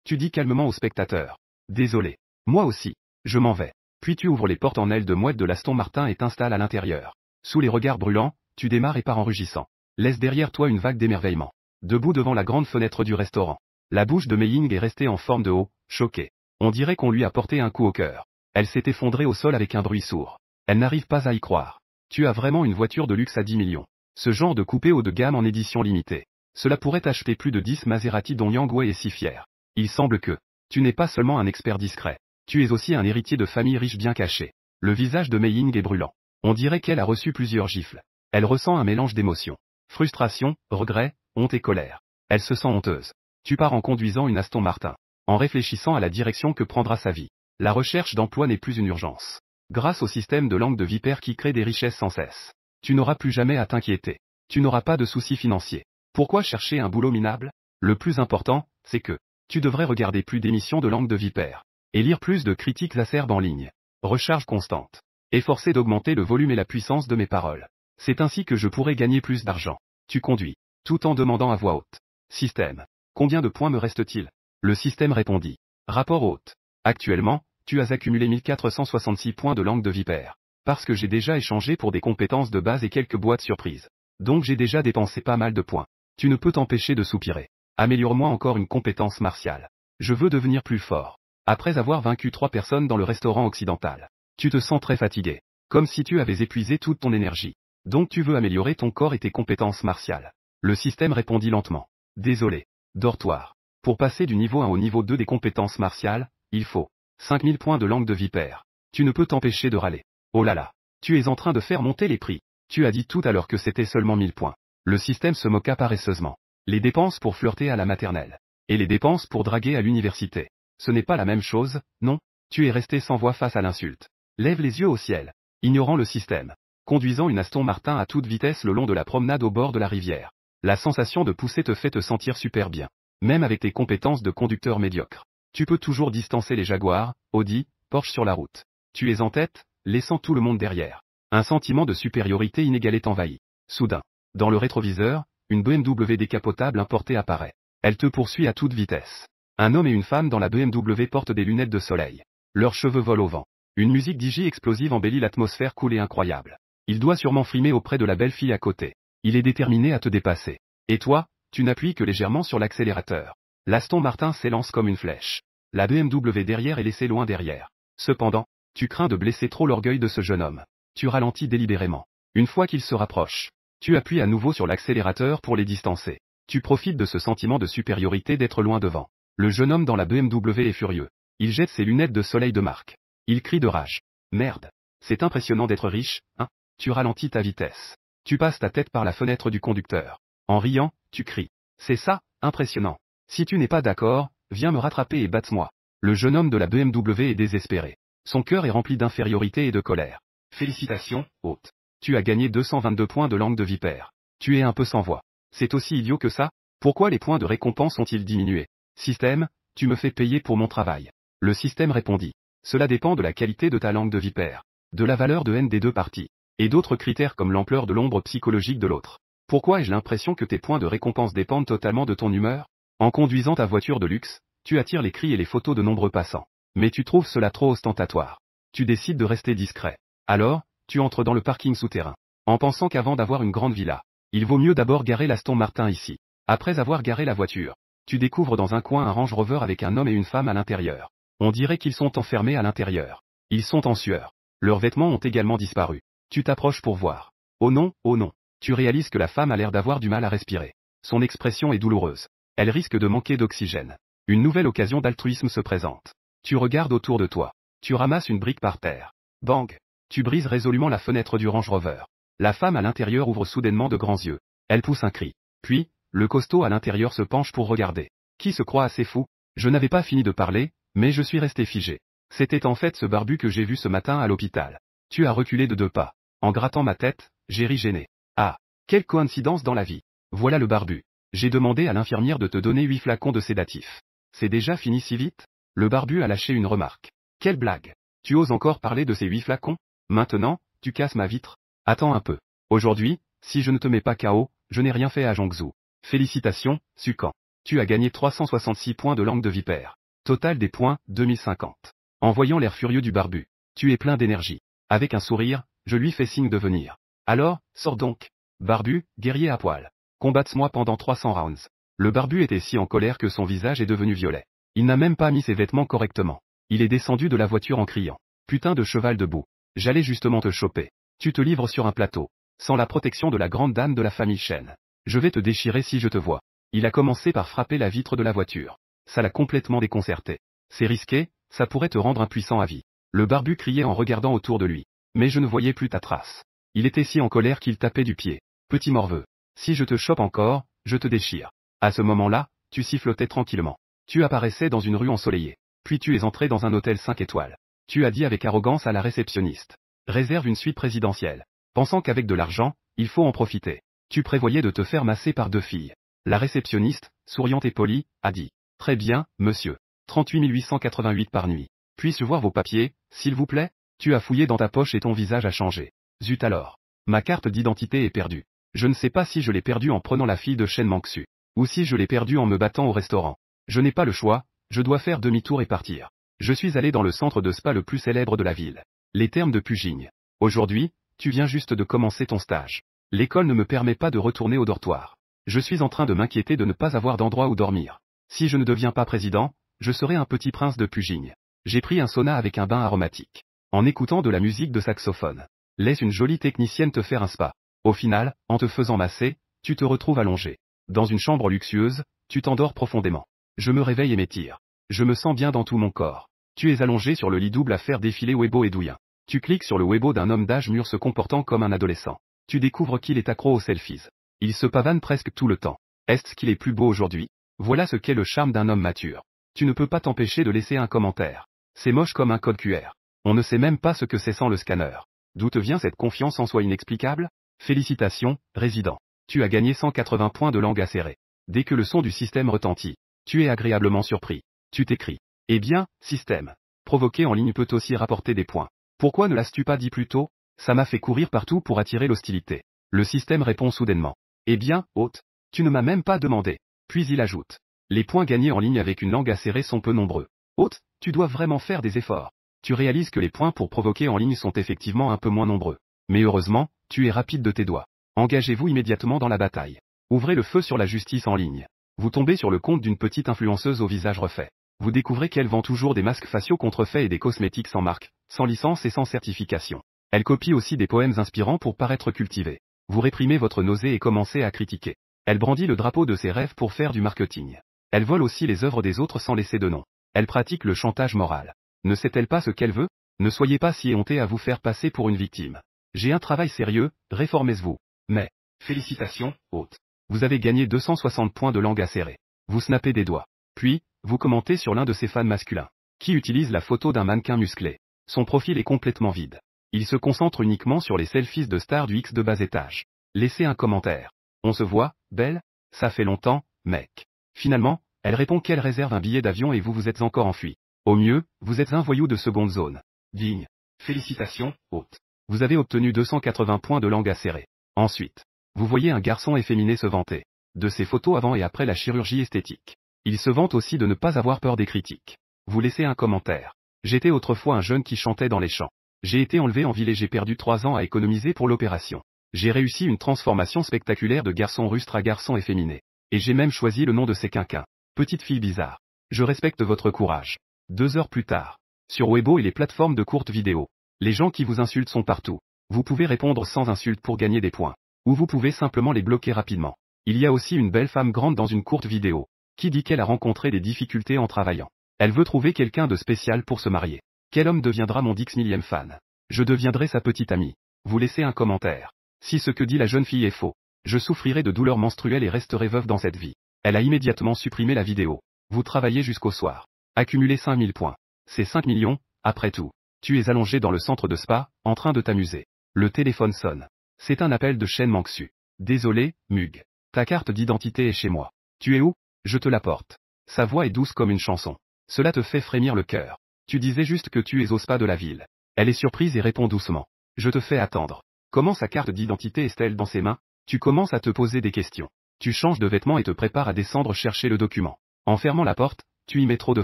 tu dis calmement aux spectateurs. Désolé. Moi aussi. Je m'en vais. Puis tu ouvres les portes en aile de mouette de l'Aston Martin et t'installes à l'intérieur. Sous les regards brûlants, tu démarres et pars en rugissant. Laisse derrière toi une vague d'émerveillement. Debout devant la grande fenêtre du restaurant. La bouche de Mei Ying est restée en forme de O, choquée. On dirait qu'on lui a porté un coup au cœur. Elle s'est effondrée au sol avec un bruit sourd. Elle n'arrive pas à y croire. Tu as vraiment une voiture de luxe à 10 millions. Ce genre de coupé haut de gamme en édition limitée. Cela pourrait acheter plus de 10 Maserati dont Yang Wei est si fier. Il semble que tu n'es pas seulement un expert discret. Tu es aussi un héritier de famille riche bien caché. Le visage de Mei Ying est brûlant. On dirait qu'elle a reçu plusieurs gifles. Elle ressent un mélange d'émotions. Frustration, regret, honte et colère. Elle se sent honteuse. Tu pars en conduisant une Aston Martin. En réfléchissant à la direction que prendra sa vie. La recherche d'emploi n'est plus une urgence. Grâce au système de langue de vipère qui crée des richesses sans cesse. Tu n'auras plus jamais à t'inquiéter. Tu n'auras pas de soucis financiers. Pourquoi chercher un boulot minable? Le plus important, c'est que tu devrais regarder plus d'émissions de langue de vipère. Et lire plus de critiques acerbes en ligne. Recharge constante. Efforcer d'augmenter le volume et la puissance de mes paroles. C'est ainsi que je pourrai gagner plus d'argent. Tu conduis. Tout en demandant à voix haute. Système. Combien de points me reste-t-il? Le système répondit. Rapport haute. Actuellement, tu as accumulé 1466 points de langue de vipère. Parce que j'ai déjà échangé pour des compétences de base et quelques boîtes surprises. Donc j'ai déjà dépensé pas mal de points. Tu ne peux t'empêcher de soupirer. Améliore-moi encore une compétence martiale. Je veux devenir plus fort. Après avoir vaincu 3 personnes dans le restaurant occidental. Tu te sens très fatigué. Comme si tu avais épuisé toute ton énergie. Donc tu veux améliorer ton corps et tes compétences martiales. Le système répondit lentement. Désolé. Dortoir. Pour passer du niveau 1 au niveau 2 des compétences martiales, il faut 5000 points de langue de vipère. Tu ne peux t'empêcher de râler. Oh là là. Tu es en train de faire monter les prix. Tu as dit tout à l'heure que c'était seulement 1000 points. Le système se moqua paresseusement. Les dépenses pour flirter à la maternelle. Et les dépenses pour draguer à l'université. Ce n'est pas la même chose, non? Tu es resté sans voix face à l'insulte. Lève les yeux au ciel. Ignorant le système. Conduisant une Aston Martin à toute vitesse le long de la promenade au bord de la rivière. La sensation de pousser te fait te sentir super bien. Même avec tes compétences de conducteur médiocre. Tu peux toujours distancer les Jaguars, Audi, Porsche sur la route. Tu es en tête, laissant tout le monde derrière. Un sentiment de supériorité inégalée t'envahit. Soudain. Dans le rétroviseur, une BMW décapotable importée apparaît. Elle te poursuit à toute vitesse. Un homme et une femme dans la BMW portent des lunettes de soleil. Leurs cheveux volent au vent. Une musique digi explosive embellit l'atmosphère cool et incroyable. Il doit sûrement frimer auprès de la belle fille à côté. Il est déterminé à te dépasser. Et toi, tu n'appuies que légèrement sur l'accélérateur. L'Aston Martin s'élance comme une flèche. La BMW derrière est laissée loin derrière. Cependant, tu crains de blesser trop l'orgueil de ce jeune homme. Tu ralentis délibérément. Une fois qu'il se rapproche, tu appuies à nouveau sur l'accélérateur pour les distancer. Tu profites de ce sentiment de supériorité d'être loin devant. Le jeune homme dans la BMW est furieux. Il jette ses lunettes de soleil de marque. Il crie de rage. Merde. C'est impressionnant d'être riche, hein? Tu ralentis ta vitesse. Tu passes ta tête par la fenêtre du conducteur. En riant, tu cries. C'est ça, impressionnant. Si tu n'es pas d'accord, viens me rattraper et batte-moi. Le jeune homme de la BMW est désespéré. Son cœur est rempli d'infériorité et de colère. Félicitations, hôte. Tu as gagné 222 points de langue de vipère. Tu es un peu sans voix. C'est aussi idiot que ça? Pourquoi les points de récompense ont-ils diminué? Système, tu me fais payer pour mon travail. Le système répondit. Cela dépend de la qualité de ta langue de vipère, de la valeur de n des deux parties, et d'autres critères comme l'ampleur de l'ombre psychologique de l'autre. Pourquoi ai-je l'impression que tes points de récompense dépendent totalement de ton humeur? En conduisant ta voiture de luxe, tu attires les cris et les photos de nombreux passants. Mais tu trouves cela trop ostentatoire. Tu décides de rester discret. Alors, tu entres dans le parking souterrain, en pensant qu'avant d'avoir une grande villa, il vaut mieux d'abord garer l'Aston Martin ici. Après avoir garé la voiture, tu découvres dans un coin un Range Rover avec un homme et une femme à l'intérieur. On dirait qu'ils sont enfermés à l'intérieur. Ils sont en sueur. Leurs vêtements ont également disparu. Tu t'approches pour voir. Oh non, oh non. Tu réalises que la femme a l'air d'avoir du mal à respirer. Son expression est douloureuse. Elle risque de manquer d'oxygène. Une nouvelle occasion d'altruisme se présente. Tu regardes autour de toi. Tu ramasses une brique par terre. Bang! Tu brises résolument la fenêtre du Range Rover. La femme à l'intérieur ouvre soudainement de grands yeux. Elle pousse un cri. Puis, le costaud à l'intérieur se penche pour regarder. Qui se croit assez fou? Je n'avais pas fini de parler, mais je suis resté figé. C'était en fait ce barbu que j'ai vu ce matin à l'hôpital. Tu as reculé de 2 pas. En grattant ma tête, j'ai ri gêné. Ah! Quelle coïncidence dans la vie. Voilà le barbu. J'ai demandé à l'infirmière de te donner 8 flacons de sédatif. C'est déjà fini si vite? Le barbu a lâché une remarque. Quelle blague! Tu oses encore parler de ces 8 flacons? Maintenant, tu casses ma vitre? Attends un peu. Aujourd'hui, si je ne te mets pas KO, je n'ai rien fait à Zhangzhou. Félicitations, Sukan. Tu as gagné 366 points de langue de vipère. Total des points, 2050. En voyant l'air furieux du barbu, tu es plein d'énergie. Avec un sourire, je lui fais signe de venir. Alors, sors donc. Barbu, guerrier à poil. Combatte-moi pendant 300 rounds. Le barbu était si en colère que son visage est devenu violet. Il n'a même pas mis ses vêtements correctement. Il est descendu de la voiture en criant. Putain de cheval debout. J'allais justement te choper. Tu te livres sur un plateau. Sans la protection de la grande dame de la famille Shen. Je vais te déchirer si je te vois. Il a commencé par frapper la vitre de la voiture. Ça l'a complètement déconcerté. C'est risqué, ça pourrait te rendre impuissant à vie. Le barbu criait en regardant autour de lui. Mais je ne voyais plus ta trace. Il était si en colère qu'il tapait du pied. Petit morveux. Si je te chope encore, je te déchire. À ce moment-là, tu sifflotais tranquillement. Tu apparaissais dans une rue ensoleillée. Puis tu es entré dans un hôtel 5 étoiles. Tu as dit avec arrogance à la réceptionniste. Réserve une suite présidentielle. Pensant qu'avec de l'argent, il faut en profiter. Tu prévoyais de te faire masser par 2 filles. La réceptionniste, souriante et polie, a dit. Très bien, monsieur. 38 888 par nuit. Puis-je voir vos papiers, s'il vous plaît? Tu as fouillé dans ta poche et ton visage a changé. Zut alors. Ma carte d'identité est perdue. Je ne sais pas si je l'ai perdue en prenant la fille de Shen Mangsu. Ou si je l'ai perdue en me battant au restaurant. Je n'ai pas le choix, je dois faire demi-tour et partir. Je suis allé dans le centre de spa le plus célèbre de la ville. Les termes de Pujigne. Aujourd'hui, tu viens juste de commencer ton stage. L'école ne me permet pas de retourner au dortoir. Je suis en train de m'inquiéter de ne pas avoir d'endroit où dormir. Si je ne deviens pas président, je serai un petit prince de Pujigne. J'ai pris un sauna avec un bain aromatique. En écoutant de la musique de saxophone. Laisse une jolie technicienne te faire un spa. Au final, en te faisant masser, tu te retrouves allongé. Dans une chambre luxueuse, tu t'endors profondément. Je me réveille et m'étire. Je me sens bien dans tout mon corps. Tu es allongé sur le lit double à faire défiler Weibo et Douyin. Tu cliques sur le Weibo d'un homme d'âge mûr se comportant comme un adolescent. Tu découvres qu'il est accro aux selfies. Il se pavane presque tout le temps. Est-ce qu'il est plus beau aujourd'hui? Voilà ce qu'est le charme d'un homme mature. Tu ne peux pas t'empêcher de laisser un commentaire. C'est moche comme un code QR. On ne sait même pas ce que c'est sans le scanner. D'où te vient cette confiance en soi inexplicable? Félicitations, résident. Tu as gagné 180 points de langue acérée. Dès que le son du système retentit, tu es agréablement surpris. Tu t'écris. Eh bien, système. Provoquer en ligne peut aussi rapporter des points. Pourquoi ne l'as-tu pas dit plus tôt? Ça m'a fait courir partout pour attirer l'hostilité. Le système répond soudainement. Eh bien, hôte, tu ne m'as même pas demandé. Puis il ajoute. Les points gagnés en ligne avec une langue acérée sont peu nombreux. Hôte, tu dois vraiment faire des efforts. Tu réalises que les points pour provoquer en ligne sont effectivement un peu moins nombreux. Mais heureusement, tu es rapide de tes doigts. Engagez-vous immédiatement dans la bataille. Ouvrez le feu sur la justice en ligne. Vous tombez sur le compte d'une petite influenceuse au visage refait. Vous découvrez qu'elle vend toujours des masques faciaux contrefaits et des cosmétiques sans marque, sans licence et sans certification. Elle copie aussi des poèmes inspirants pour paraître cultivée. Vous réprimez votre nausée et commencez à critiquer. Elle brandit le drapeau de ses rêves pour faire du marketing. Elle vole aussi les œuvres des autres sans laisser de nom. Elle pratique le chantage moral. Ne sait-elle pas ce qu'elle veut? Ne soyez pas si éhonté à vous faire passer pour une victime. J'ai un travail sérieux, réformez-vous. Mais, félicitations, hôte. Vous avez gagné 260 points de langue acérée. Vous snappez des doigts. Puis, vous commentez sur l'un de ses fans masculins, qui utilise la photo d'un mannequin musclé. Son profil est complètement vide. Il se concentre uniquement sur les selfies de stars du X de bas étage. Laissez un commentaire. On se voit, belle? Ça fait longtemps, mec. Finalement, elle répond qu'elle réserve un billet d'avion et vous êtes encore enfui. Au mieux, vous êtes un voyou de seconde zone. Digne. Félicitations, hôte. Vous avez obtenu 280 points de langue acérée. Ensuite, vous voyez un garçon efféminé se vanter de ses photos avant et après la chirurgie esthétique. Il se vante aussi de ne pas avoir peur des critiques. Vous laissez un commentaire. J'étais autrefois un jeune qui chantait dans les champs. J'ai été enlevé en ville et j'ai perdu 3 ans à économiser pour l'opération. J'ai réussi une transformation spectaculaire de garçon rustre à garçon efféminé. Et j'ai même choisi le nom de ces quinquins. Petite fille bizarre. Je respecte votre courage. 2 heures plus tard. Sur Weibo et les plateformes de courtes vidéos. Les gens qui vous insultent sont partout. Vous pouvez répondre sans insulte pour gagner des points. Ou vous pouvez simplement les bloquer rapidement. Il y a aussi une belle femme grande dans une courte vidéo, qui dit qu'elle a rencontré des difficultés en travaillant. Elle veut trouver quelqu'un de spécial pour se marier. Quel homme deviendra mon 10 millième fan? Je deviendrai sa petite amie. Vous laissez un commentaire. Si ce que dit la jeune fille est faux, je souffrirai de douleurs menstruelles et resterai veuve dans cette vie. Elle a immédiatement supprimé la vidéo. Vous travaillez jusqu'au soir. Accumulez 5000 points. C'est 5 millions, après tout. Tu es allongé dans le centre de spa, en train de t'amuser. Le téléphone sonne. C'est un appel de Shen Mangsu. Désolé, Mug. Ta carte d'identité est chez moi. Tu es où? Je te l'apporte. Sa voix est douce comme une chanson. Cela te fait frémir le cœur. Tu disais juste que tu es au spa de la ville. Elle est surprise et répond doucement. Je te fais attendre. Comment sa carte d'identité est-elle dans ses mains? Tu commences à te poser des questions. Tu changes de vêtements et te prépares à descendre chercher le document. En fermant la porte, tu y mets trop de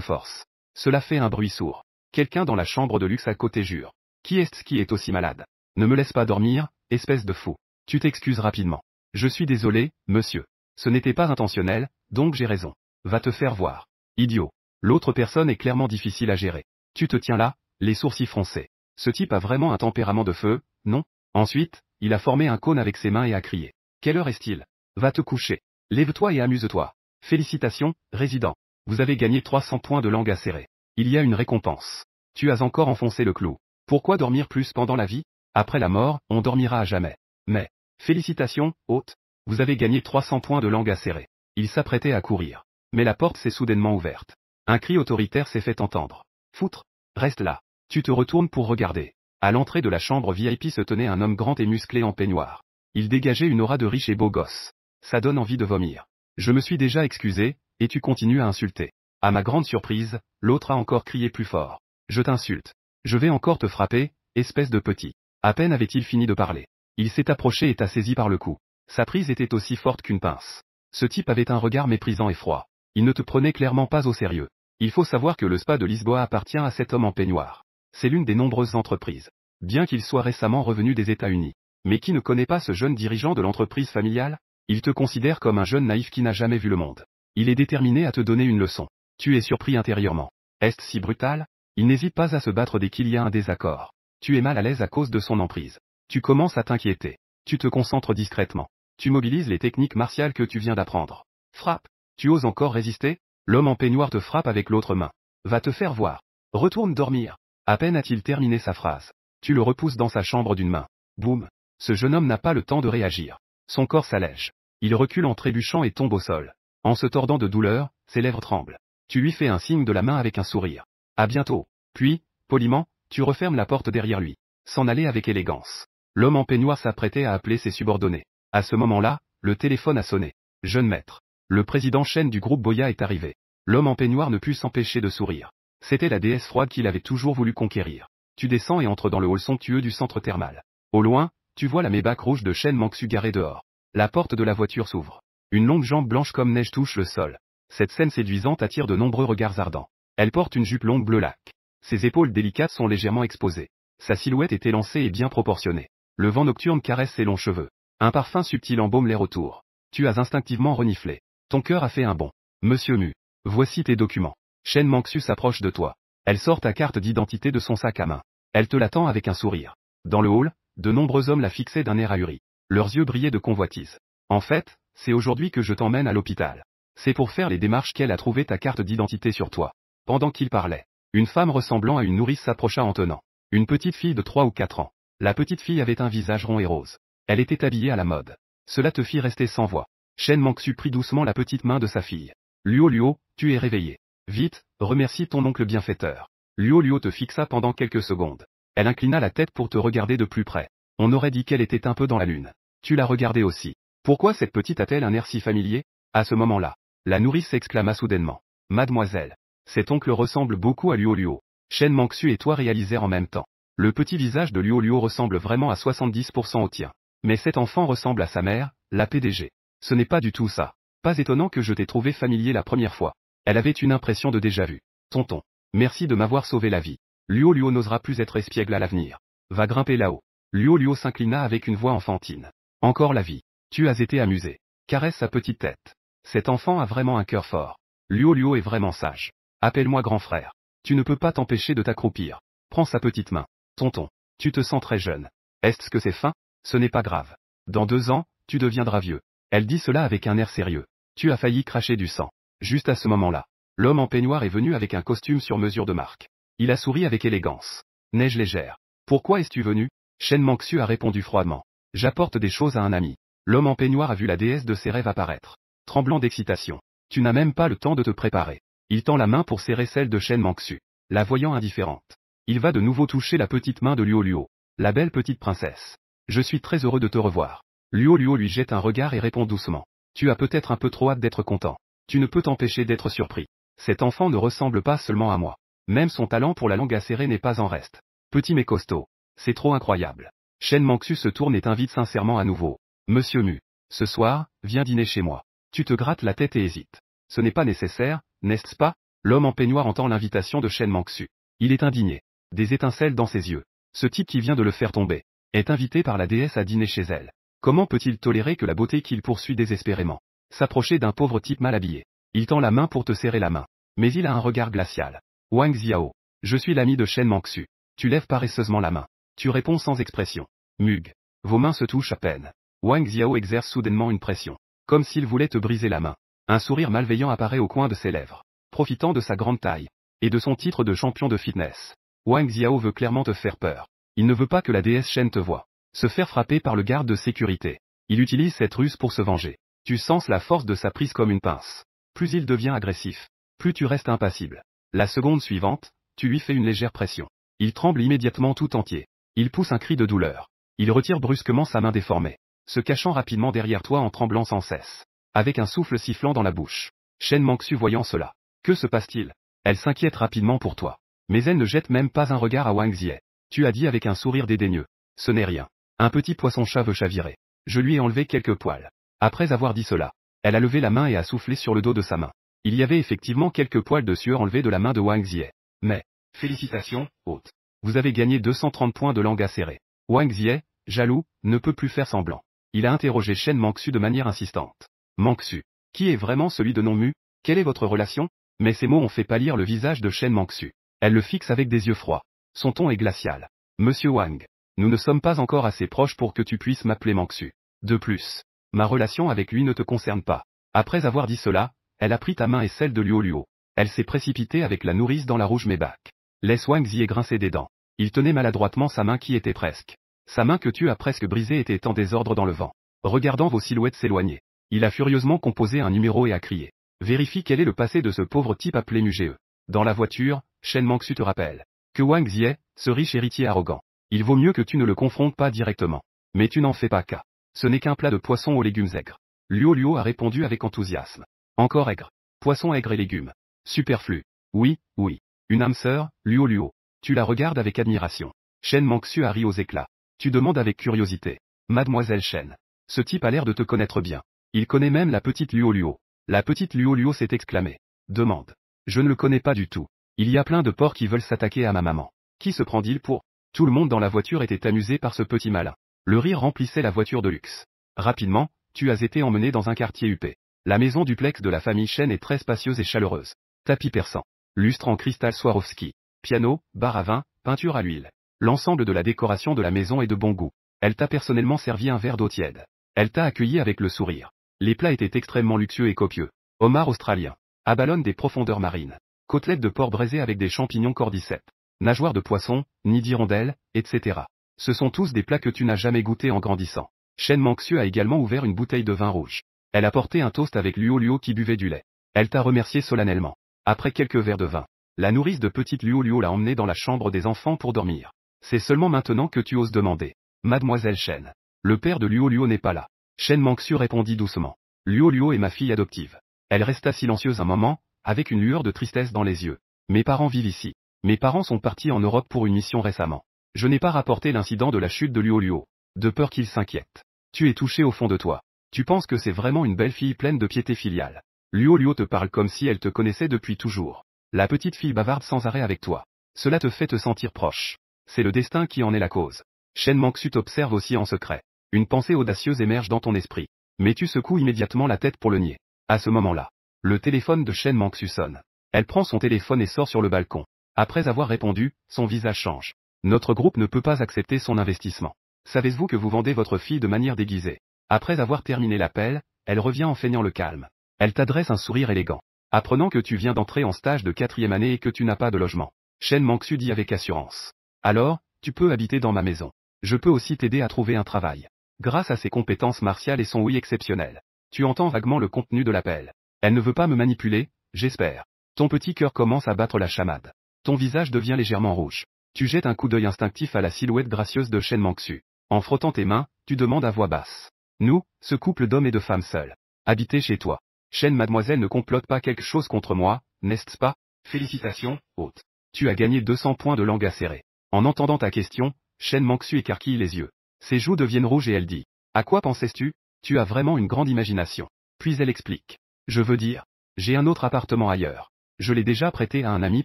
force. Cela fait un bruit sourd. Quelqu'un dans la chambre de luxe à côté jure. Qui est-ce qui est aussi malade? Ne me laisse pas dormir, espèce de fou. Tu t'excuses rapidement. Je suis désolé, monsieur. Ce n'était pas intentionnel, donc j'ai raison. Va te faire voir. Idiot. L'autre personne est clairement difficile à gérer. Tu te tiens là, les sourcils froncés. Ce type a vraiment un tempérament de feu, non? Ensuite, il a formé un cône avec ses mains et a crié. Quelle heure est-il? Va te coucher. Lève-toi et amuse-toi. Félicitations, résident. Vous avez gagné 300 points de langue acérée. Il y a une récompense. Tu as encore enfoncé le clou. Pourquoi dormir plus pendant la vie? Après la mort, on dormira à jamais. Mais, félicitations, hôte. Vous avez gagné 300 points de langue acérée. Il s'apprêtait à courir. Mais la porte s'est soudainement ouverte. Un cri autoritaire s'est fait entendre. Foutre. Reste là. Tu te retournes pour regarder. À l'entrée de la chambre VIP se tenait un homme grand et musclé en peignoir. Il dégageait une aura de riche et beau gosse. Ça donne envie de vomir. Je me suis déjà excusé, et tu continues à insulter. À ma grande surprise, l'autre a encore crié plus fort. Je t'insulte. Je vais encore te frapper, espèce de petit. À peine avait-il fini de parler. Il s'est approché et t'a saisi par le cou. Sa prise était aussi forte qu'une pince. Ce type avait un regard méprisant et froid. Il ne te prenait clairement pas au sérieux. Il faut savoir que le spa de Lisboa appartient à cet homme en peignoir. C'est l'une des nombreuses entreprises. Bien qu'il soit récemment revenu des États-Unis. Mais qui ne connaît pas ce jeune dirigeant de l'entreprise familiale? Il te considère comme un jeune naïf qui n'a jamais vu le monde. Il est déterminé à te donner une leçon. Tu es surpris intérieurement. Est-ce si brutal? Il n'hésite pas à se battre dès qu'il y a un désaccord. Tu es mal à l'aise à cause de son emprise. Tu commences à t'inquiéter. Tu te concentres discrètement. Tu mobilises les techniques martiales que tu viens d'apprendre. Frappe. Tu oses encore résister? L'homme en peignoir te frappe avec l'autre main. Va te faire voir. Retourne dormir. À peine a-t-il terminé sa phrase. Tu le repousses dans sa chambre d'une main. Boum. Ce jeune homme n'a pas le temps de réagir. Son corps s'allège. Il recule en trébuchant et tombe au sol. En se tordant de douleur, ses lèvres tremblent. Tu lui fais un signe de la main avec un sourire. À bientôt. Puis, poliment, tu refermes la porte derrière lui. S'en aller avec élégance. L'homme en peignoir s'apprêtait à appeler ses subordonnés. À ce moment-là, le téléphone a sonné. Jeune maître. Le président Chen du groupe Boya est arrivé. L'homme en peignoir ne put s'empêcher de sourire. C'était la déesse froide qu'il avait toujours voulu conquérir. Tu descends et entres dans le hall somptueux du centre thermal. Au loin, tu vois la Maybach rouge de Shen Mangsu garée dehors. La porte de la voiture s'ouvre. Une longue jambe blanche comme neige touche le sol. Cette scène séduisante attire de nombreux regards ardents. Elle porte une jupe longue bleu lac. Ses épaules délicates sont légèrement exposées. Sa silhouette est élancée et bien proportionnée. Le vent nocturne caresse ses longs cheveux. Un parfum subtil embaume l'air autour. Tu as instinctivement reniflé. Ton cœur a fait un bond. Monsieur Mu. Voici tes documents. Shen Mangsu s'approche de toi. Elle sort ta carte d'identité de son sac à main. Elle te l'attend avec un sourire. Dans le hall, de nombreux hommes la fixaient d'un air ahuri. Leurs yeux brillaient de convoitise. En fait, c'est aujourd'hui que je t'emmène à l'hôpital. C'est pour faire les démarches qu'elle a trouvé ta carte d'identité sur toi. Pendant qu'il parlait, une femme ressemblant à une nourrice s'approcha en tenant une petite fille de 3 ou 4 ans. La petite fille avait un visage rond et rose. Elle était habillée à la mode. Cela te fit rester sans voix. Shen Mangsu prit doucement la petite main de sa fille. Luo Luo, tu es réveillé. Vite, remercie ton oncle bienfaiteur. Luo Luo te fixa pendant quelques secondes. Elle inclina la tête pour te regarder de plus près. On aurait dit qu'elle était un peu dans la lune. Tu la regardais aussi. Pourquoi cette petite a-t-elle un air si familier? À ce moment-là, la nourrice s'exclama soudainement. Mademoiselle, cet oncle ressemble beaucoup à Luo Luo. Shen Mangsu et toi réalisèrent en même temps. Le petit visage de Luo Luo ressemble vraiment à 70% au tien. Mais cet enfant ressemble à sa mère, la PDG. Ce n'est pas du tout ça. Pas étonnant que je t'ai trouvé familier la première fois. Elle avait une impression de déjà-vu. Tonton, merci de m'avoir sauvé la vie. Luo Luo n'osera plus être espiègle à l'avenir. Va grimper là-haut. Luo Luo s'inclina avec une voix enfantine. Encore la vie. Tu as été amusé. Caresse sa petite tête. Cet enfant a vraiment un cœur fort. Luo Luo est vraiment sage. Appelle-moi grand frère. Tu ne peux pas t'empêcher de t'accroupir. Prends sa petite main. Tonton, tu te sens très jeune. Est-ce que c'est fin? Ce n'est pas grave. Dans 2 ans, tu deviendras vieux. Elle dit cela avec un air sérieux. Tu as failli cracher du sang. Juste à ce moment-là, l'homme en peignoir est venu avec un costume sur mesure de marque. Il a souri avec élégance. Neige légère. Pourquoi es-tu venu? Shen Mangsu a répondu froidement. J'apporte des choses à un ami. L'homme en peignoir a vu la déesse de ses rêves apparaître. Tremblant d'excitation. Tu n'as même pas le temps de te préparer. Il tend la main pour serrer celle de Shen Mangsu. La voyant indifférente. Il va de nouveau toucher la petite main de Luo Luo. La belle petite princesse. Je suis très heureux de te revoir. Luo Luo lui jette un regard et répond doucement. Tu as peut-être un peu trop hâte d'être content. Tu ne peux t'empêcher d'être surpris. Cet enfant ne ressemble pas seulement à moi. Même son talent pour la langue acérée n'est pas en reste. Petit mais costaud. C'est trop incroyable. Shen Mangsu se tourne et t'invite sincèrement à nouveau. Monsieur Mu. Ce soir, viens dîner chez moi. Tu te grattes la tête et hésites. Ce n'est pas nécessaire, n'est-ce pas? L'homme en peignoir entend l'invitation de Shen Mangsu. Il est indigné. Des étincelles dans ses yeux. Ce type qui vient de le faire tomber est invité par la déesse à dîner chez elle. Comment peut-il tolérer que la beauté qu'il poursuit désespérément s'approcher d'un pauvre type mal habillé? Il tend la main pour te serrer la main. Mais il a un regard glacial. Wang Xiao. Je suis l'ami de Shen Mangsu. Tu lèves paresseusement la main. Tu réponds sans expression. Mug. Vos mains se touchent à peine. Wang Xiao exerce soudainement une pression. Comme s'il voulait te briser la main. Un sourire malveillant apparaît au coin de ses lèvres. Profitant de sa grande taille. Et de son titre de champion de fitness. Wang Xiao veut clairement te faire peur. Il ne veut pas que la déesse Shen te voie. Se faire frapper par le garde de sécurité. Il utilise cette ruse pour se venger. Tu sens la force de sa prise comme une pince. Plus il devient agressif. Plus tu restes impassible. La seconde suivante, tu lui fais une légère pression. Il tremble immédiatement tout entier. Il pousse un cri de douleur. Il retire brusquement sa main déformée. Se cachant rapidement derrière toi en tremblant sans cesse. Avec un souffle sifflant dans la bouche. Shen Mangsu voyant cela. Que se passe-t-il? Elle s'inquiète rapidement pour toi. Mais elle ne jette même pas un regard à Wang Zie. Tu as dit avec un sourire dédaigneux. Ce n'est rien. Un petit poisson-chat veut chavirer. Je lui ai enlevé quelques poils. Après avoir dit cela, elle a levé la main et a soufflé sur le dos de sa main. Il y avait effectivement quelques poils de sueur enlevés de la main de Wang Zie. Mais, félicitations, hôte. Vous avez gagné 230 points de langue acérée. Wang Zie, jaloux, ne peut plus faire semblant. Il a interrogé Shen Mangsu de manière insistante. Mangsu. Qui est vraiment celui de Non-Mu? Quelle est votre relation? Mais ces mots ont fait pâlir le visage de Shen Mangsu. Elle le fixe avec des yeux froids. Son ton est glacial. Monsieur Wang. Nous ne sommes pas encore assez proches pour que tu puisses m'appeler Mangsu. De plus, ma relation avec lui ne te concerne pas. Après avoir dit cela, elle a pris ta main et celle de Luo Luo. Elle s'est précipitée avec la nourrice dans la rouge mébac. Laisse Wang Zie grincer des dents. Il tenait maladroitement sa main qui était presque. Sa main que tu as presque brisée était en désordre dans le vent. Regardant vos silhouettes s'éloigner. Il a furieusement composé un numéro et a crié. Vérifie quel est le passé de ce pauvre type appelé Muge. Dans la voiture, Shen Mangsu te rappelle que Wang Zie, ce riche héritier arrogant. Il vaut mieux que tu ne le confrontes pas directement. Mais tu n'en fais pas cas. Ce n'est qu'un plat de poisson aux légumes aigres. Luo Luo a répondu avec enthousiasme. Encore aigre. Poisson aigre et légumes. Superflu. Oui, oui. Une âme sœur, Luo Luo. Tu la regardes avec admiration. Shen Mangsu a ri aux éclats. Tu demandes avec curiosité. Mademoiselle Shen. Ce type a l'air de te connaître bien. Il connaît même la petite Luo Luo. La petite Luo Luo s'est exclamée. Demande. Je ne le connais pas du tout. Il y a plein de porcs qui veulent s'attaquer à ma maman. Qui se prend-il pour? Tout le monde dans la voiture était amusé par ce petit malin. Le rire remplissait la voiture de luxe. Rapidement, tu as été emmené dans un quartier huppé. La maison duplex de la famille Shen est très spacieuse et chaleureuse. Tapis persan. Lustre en cristal Swarovski. Piano, bar à vin, peinture à l'huile. L'ensemble de la décoration de la maison est de bon goût. Elle t'a personnellement servi un verre d'eau tiède. Elle t'a accueilli avec le sourire. Les plats étaient extrêmement luxueux et copieux. Homard australien. Abalone des profondeurs marines. Côtelettes de porc braisées avec des champignons cordyceps. Nageoires de poisson, nids d'hirondelles, etc. Ce sont tous des plats que tu n'as jamais goûtés en grandissant. Shen Mangsu a également ouvert une bouteille de vin rouge. Elle a porté un toast avec Luo qui buvait du lait. Elle t'a remercié solennellement. Après quelques verres de vin, la nourrice de petite Luo l'a emmenée dans la chambre des enfants pour dormir. C'est seulement maintenant que tu oses demander. Mademoiselle Shen. Le père de Luo n'est pas là. Shen Mangsu répondit doucement. Luo est ma fille adoptive. Elle resta silencieuse un moment, avec une lueur de tristesse dans les yeux. Mes parents vivent ici. Mes parents sont partis en Europe pour une mission récemment. Je n'ai pas rapporté l'incident de la chute de Luo, de peur qu'il s'inquiète. Tu es touché au fond de toi. Tu penses que c'est vraiment une belle fille pleine de piété filiale. Luo te parle comme si elle te connaissait depuis toujours. La petite fille bavarde sans arrêt avec toi. Cela te fait te sentir proche. C'est le destin qui en est la cause. Shen Mangsu t'observe aussi en secret. Une pensée audacieuse émerge dans ton esprit. Mais tu secoues immédiatement la tête pour le nier. À ce moment-là, le téléphone de Shen Mangsu sonne. Elle prend son téléphone et sort sur le balcon. Après avoir répondu, son visage change. Notre groupe ne peut pas accepter son investissement. Savez-vous que vous vendez votre fille de manière déguisée? Après avoir terminé l'appel, elle revient en feignant le calme. Elle t'adresse un sourire élégant. Apprenant que tu viens d'entrer en stage de 4e année et que tu n'as pas de logement. Shen Mangsu dit avec assurance. Alors, tu peux habiter dans ma maison. Je peux aussi t'aider à trouver un travail. Grâce à ses compétences martiales et son oui exceptionnel. Tu entends vaguement le contenu de l'appel. Elle ne veut pas me manipuler, j'espère. Ton petit cœur commence à battre la chamade. Ton visage devient légèrement rouge. Tu jettes un coup d'œil instinctif à la silhouette gracieuse de Shen Mangsu. En frottant tes mains, tu demandes à voix basse. Nous, ce couple d'hommes et de femmes seuls. Habiter chez toi. Shen mademoiselle ne complote pas quelque chose contre moi, n'est-ce pas? Félicitations, hôte. Tu as gagné 200 points de langue acérée. En entendant ta question, Shen Mangsu écarquille les yeux. Ses joues deviennent rouges et elle dit. À quoi pensais-tu? Tu as vraiment une grande imagination. Puis elle explique. Je veux dire, j'ai un autre appartement ailleurs. Je l'ai déjà prêté à un ami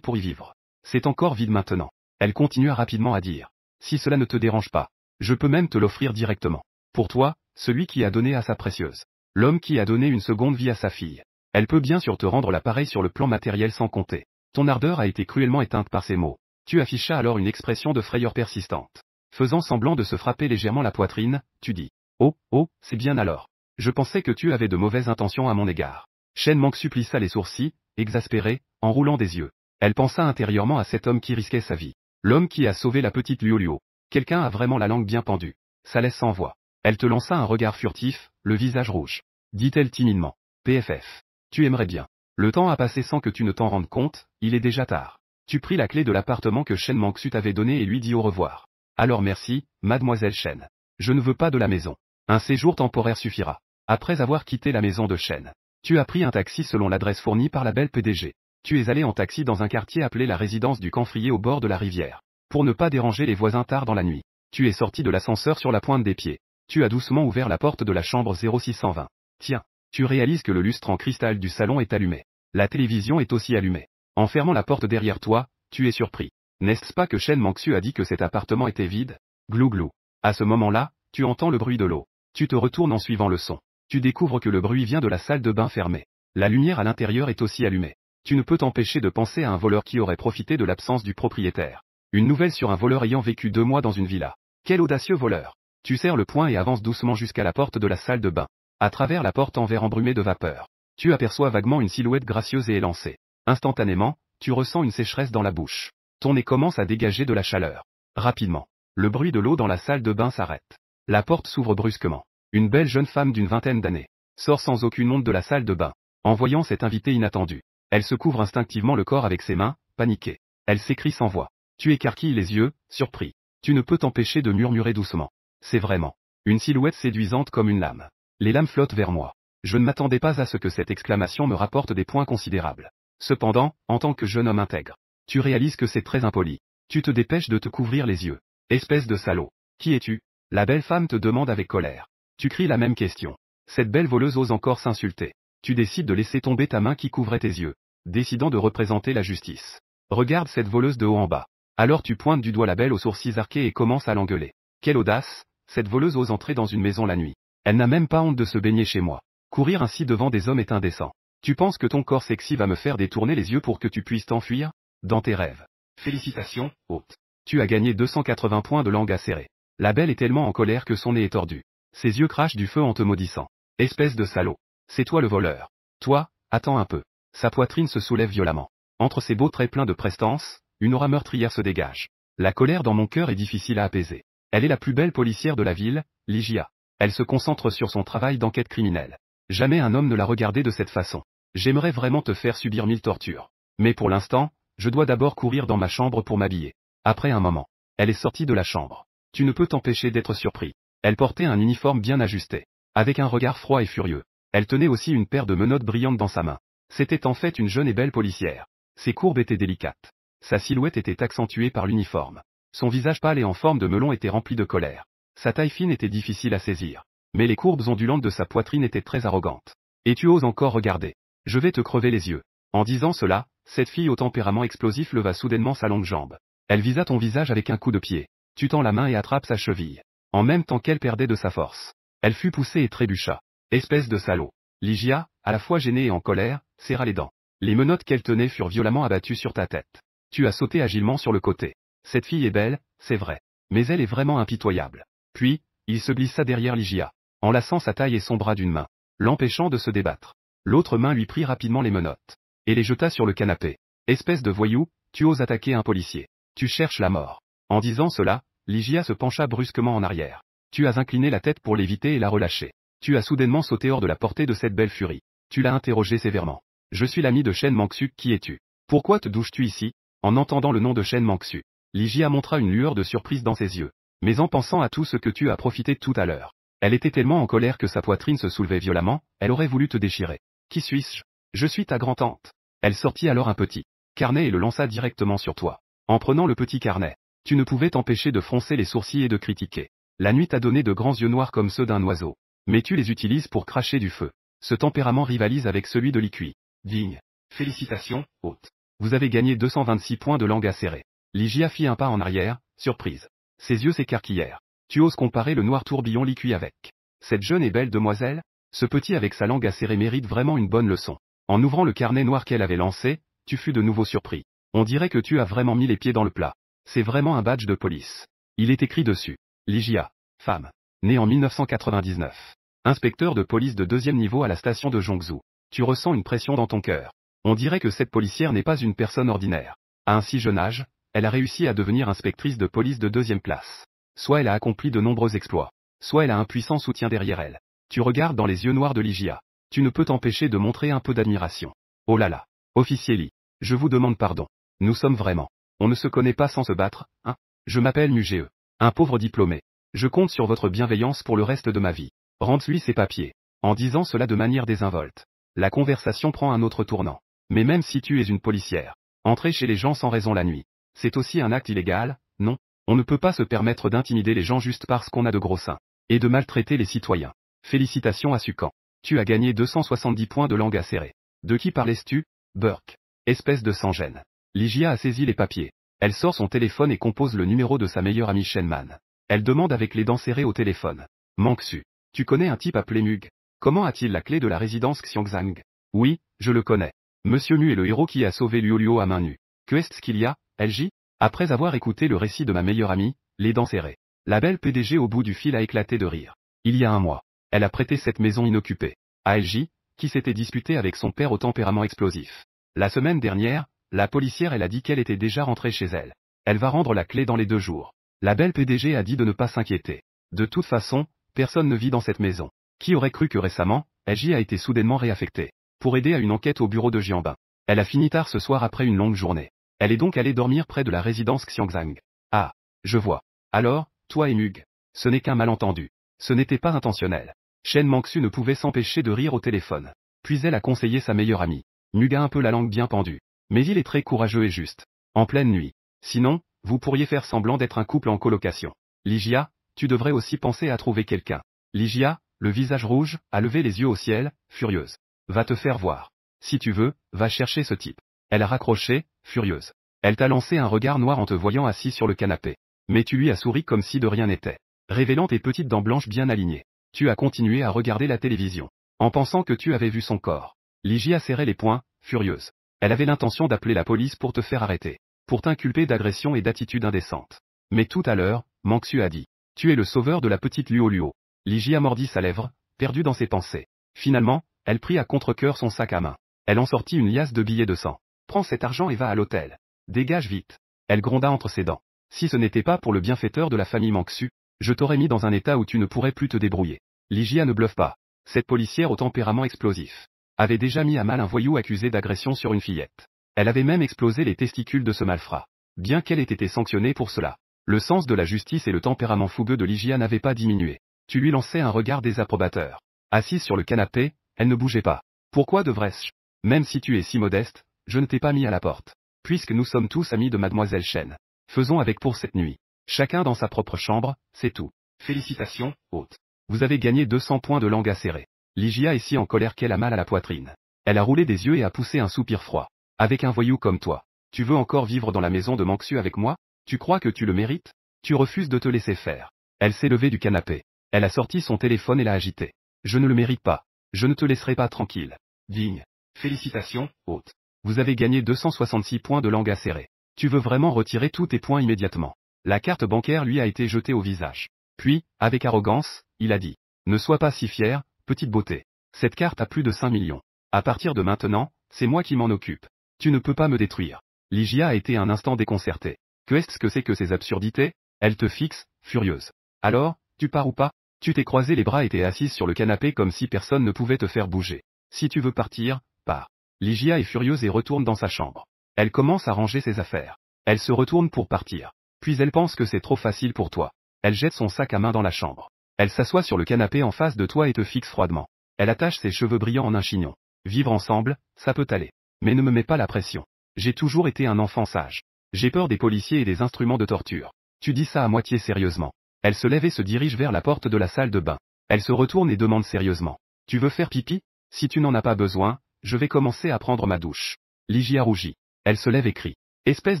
pour y vivre. C'est encore vide maintenant. Elle continua rapidement à dire. Si cela ne te dérange pas, je peux même te l'offrir directement. Pour toi, celui qui a donné à sa précieuse. L'homme qui a donné une seconde vie à sa fille. Elle peut bien sûr te rendre l'appareil sur le plan matériel sans compter. Ton ardeur a été cruellement éteinte par ces mots. Tu affichas alors une expression de frayeur persistante. Faisant semblant de se frapper légèrement la poitrine, tu dis. Oh, c'est bien alors. Je pensais que tu avais de mauvaises intentions à mon égard. Shen Mangsu plissa les sourcils, exaspérée, en roulant des yeux. Elle pensa intérieurement à cet homme qui risquait sa vie. L'homme qui a sauvé la petite Luo. Quelqu'un a vraiment la langue bien pendue. Ça laisse sans voix. Elle te lança un regard furtif, le visage rouge. Dit-elle timidement. PFF. Tu aimerais bien. Le temps a passé sans que tu ne t'en rendes compte, il est déjà tard. Tu pris la clé de l'appartement que Shen Mangsu t'avait donné et lui dis au revoir. Alors merci, mademoiselle Shen. Je ne veux pas de la maison. Un séjour temporaire suffira. Après avoir quitté la maison de Shen, tu as pris un taxi selon l'adresse fournie par la belle PDG. Tu es allé en taxi dans un quartier appelé la résidence du Camphrier au bord de la rivière. Pour ne pas déranger les voisins tard dans la nuit. Tu es sorti de l'ascenseur sur la pointe des pieds. Tu as doucement ouvert la porte de la chambre 0620. Tiens, tu réalises que le lustre en cristal du salon est allumé. La télévision est aussi allumée. En fermant la porte derrière toi, tu es surpris. N'est-ce pas que Shen Mangsu a dit que cet appartement était vide? Glou glou. À ce moment-là, tu entends le bruit de l'eau. Tu te retournes en suivant le son. Tu découvres que le bruit vient de la salle de bain fermée. La lumière à l'intérieur est aussi allumée. Tu ne peux t'empêcher de penser à un voleur qui aurait profité de l'absence du propriétaire. Une nouvelle sur un voleur ayant vécu 2 mois dans une villa. Quel audacieux voleur! Tu serres le poing et avances doucement jusqu'à la porte de la salle de bain. À travers la porte en verre embrumé de vapeur, tu aperçois vaguement une silhouette gracieuse et élancée. Instantanément, tu ressens une sécheresse dans la bouche. Ton nez commence à dégager de la chaleur. Rapidement, le bruit de l'eau dans la salle de bain s'arrête. La porte s'ouvre brusquement. Une belle jeune femme d'une vingtaine d'années sort sans aucune honte de la salle de bain. En voyant cet invité inattendu, elle se couvre instinctivement le corps avec ses mains, paniquée. Elle s'écrie sans voix. Tu écarquilles les yeux, surpris. Tu ne peux t'empêcher de murmurer doucement. C'est vraiment une silhouette séduisante comme une lame. Les lames flottent vers moi. Je ne m'attendais pas à ce que cette exclamation me rapporte des points considérables. Cependant, en tant que jeune homme intègre, tu réalises que c'est très impoli. Tu te dépêches de te couvrir les yeux. Espèce de salaud. Qui es-tu? La belle femme te demande avec colère. Tu cries la même question. Cette belle voleuse ose encore s'insulter. Tu décides de laisser tomber ta main qui couvrait tes yeux, décidant de représenter la justice. Regarde cette voleuse de haut en bas. Alors tu pointes du doigt la belle aux sourcils arqués et commences à l'engueuler. Quelle audace! Cette voleuse ose entrer dans une maison la nuit. Elle n'a même pas honte de se baigner chez moi. Courir ainsi devant des hommes est indécent. Tu penses que ton corps sexy va me faire détourner les yeux pour que tu puisses t'enfuir? Dans tes rêves. Félicitations, hôte. Tu as gagné 280 points de langue acérée. La belle est tellement en colère que son nez est tordu. Ses yeux crachent du feu en te maudissant. Espèce de salaud. C'est toi le voleur. Toi, attends un peu. Sa poitrine se soulève violemment. Entre ses beaux traits pleins de prestance, une aura meurtrière se dégage. La colère dans mon cœur est difficile à apaiser. Elle est la plus belle policière de la ville, Ligia. Elle se concentre sur son travail d'enquête criminelle. Jamais un homme ne l'a regardée de cette façon. J'aimerais vraiment te faire subir 1000 tortures. Mais pour l'instant, je dois d'abord courir dans ma chambre pour m'habiller. Après un moment, elle est sortie de la chambre. Tu ne peux t'empêcher d'être surpris. Elle portait un uniforme bien ajusté. Avec un regard froid et furieux. Elle tenait aussi une paire de menottes brillantes dans sa main. C'était en fait une jeune et belle policière. Ses courbes étaient délicates. Sa silhouette était accentuée par l'uniforme. Son visage pâle et en forme de melon était rempli de colère. Sa taille fine était difficile à saisir. Mais les courbes ondulantes de sa poitrine étaient très arrogantes. Et tu oses encore regarder. Je vais te crever les yeux. En disant cela, cette fille au tempérament explosif leva soudainement sa longue jambe. Elle visa ton visage avec un coup de pied. Tu tends la main et attrape sa cheville. En même temps qu'elle perdait de sa force. Elle fut poussée et trébucha. Espèce de salaud. Ligia, à la fois gênée et en colère, serra les dents. Les menottes qu'elle tenait furent violemment abattues sur ta tête. Tu as sauté agilement sur le côté. Cette fille est belle, c'est vrai. Mais elle est vraiment impitoyable. Puis, il se glissa derrière Ligia, enlaçant sa taille et son bras d'une main, l'empêchant de se débattre. L'autre main lui prit rapidement les menottes, et les jeta sur le canapé. Espèce de voyou, tu oses attaquer un policier. Tu cherches la mort. En disant cela, Ligia se pencha brusquement en arrière. Tu as incliné la tête pour l'éviter et la relâcher. Tu as soudainement sauté hors de la portée de cette belle furie. Tu l'as interrogée sévèrement. Je suis l'ami de Shen Mangsu, qui es-tu? Pourquoi te douches-tu ici? En entendant le nom de Shen Mangsu, Ligia montra une lueur de surprise dans ses yeux. Mais en pensant à tout ce que tu as profité tout à l'heure, elle était tellement en colère que sa poitrine se soulevait violemment, elle aurait voulu te déchirer. Qui suis-je? Je suis ta grand-tante. Elle sortit alors un petit carnet et le lança directement sur toi. En prenant le petit carnet, tu ne pouvais t'empêcher de froncer les sourcils et de critiquer. La nuit t'a donné de grands yeux noirs comme ceux d'un oiseau. Mais tu les utilises pour cracher du feu. Ce tempérament rivalise avec celui de l'Ikui. Digne. Félicitations, hôte. Vous avez gagné 226 points de langue acérée. Ligia fit un pas en arrière, surprise. Ses yeux s'écarquillèrent. Tu oses comparer le noir tourbillon l'Ikui avec cette jeune et belle demoiselle? Ce petit avec sa langue acérée mérite vraiment une bonne leçon. En ouvrant le carnet noir qu'elle avait lancé, tu fus de nouveau surpris. On dirait que tu as vraiment mis les pieds dans le plat. C'est vraiment un badge de police. Il est écrit dessus. Ligia, femme. Née en 1999. Inspecteur de police de 2e niveau à la station de Zhongzhou. Tu ressens une pression dans ton cœur. On dirait que cette policière n'est pas une personne ordinaire. À un si jeune âge, elle a réussi à devenir inspectrice de police de 2e classe. Soit elle a accompli de nombreux exploits. Soit elle a un puissant soutien derrière elle. Tu regardes dans les yeux noirs de Ligia. Tu ne peux t'empêcher de montrer un peu d'admiration. Oh là là. Officier Li. Je vous demande pardon. Nous sommes vraiment. On ne se connaît pas sans se battre, hein? Je m'appelle Muge. Un pauvre diplômé. Je compte sur votre bienveillance pour le reste de ma vie. Rends-lui ses papiers. En disant cela de manière désinvolte, la conversation prend un autre tournant. Mais même si tu es une policière, entrer chez les gens sans raison la nuit, c'est aussi un acte illégal, non? On ne peut pas se permettre d'intimider les gens juste parce qu'on a de gros seins. Et de maltraiter les citoyens. Félicitations à Sukan. Tu as gagné 270 points de langue acérée. De qui parlais-tu? Burke. Espèce de sans-gêne. Ligia a saisi les papiers. Elle sort son téléphone et compose le numéro de sa meilleure amie Shenman. Elle demande avec les dents serrées au téléphone. Mangsu. Tu connais un type appelé Mug? Comment a-t-il la clé de la résidence Xiongzhang? Oui, je le connais. Monsieur Mu est le héros qui a sauvé Luo Luo à main nue. Que est-ce qu'il y a, LJ? Après avoir écouté le récit de ma meilleure amie, les dents serrées, la belle PDG au bout du fil a éclaté de rire. Il y a un mois, elle a prêté cette maison inoccupée à LJ, qui s'était disputé avec son père au tempérament explosif. La semaine dernière, la policière elle a dit qu'elle était déjà rentrée chez elle. Elle va rendre la clé dans les 2 jours. La belle PDG a dit de ne pas s'inquiéter. De toute façon, personne ne vit dans cette maison. Qui aurait cru que récemment, LJ a été soudainement réaffectée pour aider à une enquête au bureau de Jianbin. Elle a fini tard ce soir après une longue journée. Elle est donc allée dormir près de la résidence Xiongzhang. Ah, je vois. Alors, toi et Mug, ce n'est qu'un malentendu. Ce n'était pas intentionnel. Shen Mangsu ne pouvait s'empêcher de rire au téléphone. Puis elle a conseillé sa meilleure amie. Mug a un peu la langue bien pendue. Mais il est très courageux et juste. En pleine nuit. Sinon, vous pourriez faire semblant d'être un couple en colocation. Ligia, tu devrais aussi penser à trouver quelqu'un. Ligia, le visage rouge, a levé les yeux au ciel, furieuse. Va te faire voir. Si tu veux, va chercher ce type. Elle a raccroché, furieuse. Elle t'a lancé un regard noir en te voyant assis sur le canapé. Mais tu lui as souri comme si de rien n'était. Révélant tes petites dents blanches bien alignées. Tu as continué à regarder la télévision. En pensant que tu avais vu son corps. Ligia serrait les poings, furieuse. Elle avait l'intention d'appeler la police pour te faire arrêter. Pour t'inculper d'agression et d'attitude indécente. Mais tout à l'heure, Mangsu a dit. Tu es le sauveur de la petite Luo Luo. Ligia mordit sa lèvre, perdue dans ses pensées. Finalement, elle prit à contre-cœur son sac à main. Elle en sortit une liasse de billets de 100. Prends cet argent et va à l'hôtel. Dégage vite. Elle gronda entre ses dents. Si ce n'était pas pour le bienfaiteur de la famille Mangsu, je t'aurais mis dans un état où tu ne pourrais plus te débrouiller. Ligia ne bluffe pas. Cette policière au tempérament explosif avait déjà mis à mal un voyou accusé d'agression sur une fillette. Elle avait même explosé les testicules de ce malfrat. Bien qu'elle ait été sanctionnée pour cela, le sens de la justice et le tempérament fougueux de Ligia n'avaient pas diminué. Tu lui lançais un regard désapprobateur. Assise sur le canapé, elle ne bougeait pas. Pourquoi devrais-je? Même si tu es si modeste, je ne t'ai pas mis à la porte. Puisque nous sommes tous amis de Mademoiselle Chen. Faisons avec pour cette nuit. Chacun dans sa propre chambre, c'est tout. Félicitations, hôte. Vous avez gagné 200 points de langue acérée. Ligia est si en colère qu'elle a mal à la poitrine. Elle a roulé des yeux et a poussé un soupir froid. Avec un voyou comme toi, tu veux encore vivre dans la maison de Manxu avec moi? Tu crois que tu le mérites? Tu refuses de te laisser faire. Elle s'est levée du canapé. Elle a sorti son téléphone et l'a agité. Je ne le mérite pas. Je ne te laisserai pas tranquille. Vigne. Félicitations, hôte. Vous avez gagné 266 points de langue acérée. Tu veux vraiment retirer tous tes points immédiatement. La carte bancaire lui a été jetée au visage. Puis, avec arrogance, il a dit. Ne sois pas si fier, petite beauté. Cette carte a plus de 5 millions. À partir de maintenant, c'est moi qui m'en occupe. Tu ne peux pas me détruire. Ligia a été un instant déconcertée. Qu'est-ce que c'est que ces absurdités? Elle te fixe, furieuse. Alors, tu pars ou pas? Tu t'es croisé les bras et t'es assise sur le canapé comme si personne ne pouvait te faire bouger. Si tu veux partir, pars. Ligia est furieuse et retourne dans sa chambre. Elle commence à ranger ses affaires. Elle se retourne pour partir. Puis elle pense que c'est trop facile pour toi. Elle jette son sac à main dans la chambre. Elle s'assoit sur le canapé en face de toi et te fixe froidement. Elle attache ses cheveux brillants en un chignon. Vivre ensemble, ça peut aller. Mais ne me mets pas la pression. J'ai toujours été un enfant sage. J'ai peur des policiers et des instruments de torture. Tu dis ça à moitié sérieusement. Elle se lève et se dirige vers la porte de la salle de bain. Elle se retourne et demande sérieusement. Tu veux faire pipi? Si tu n'en as pas besoin, je vais commencer à prendre ma douche. Ligia rougit. Elle se lève et crie. Espèce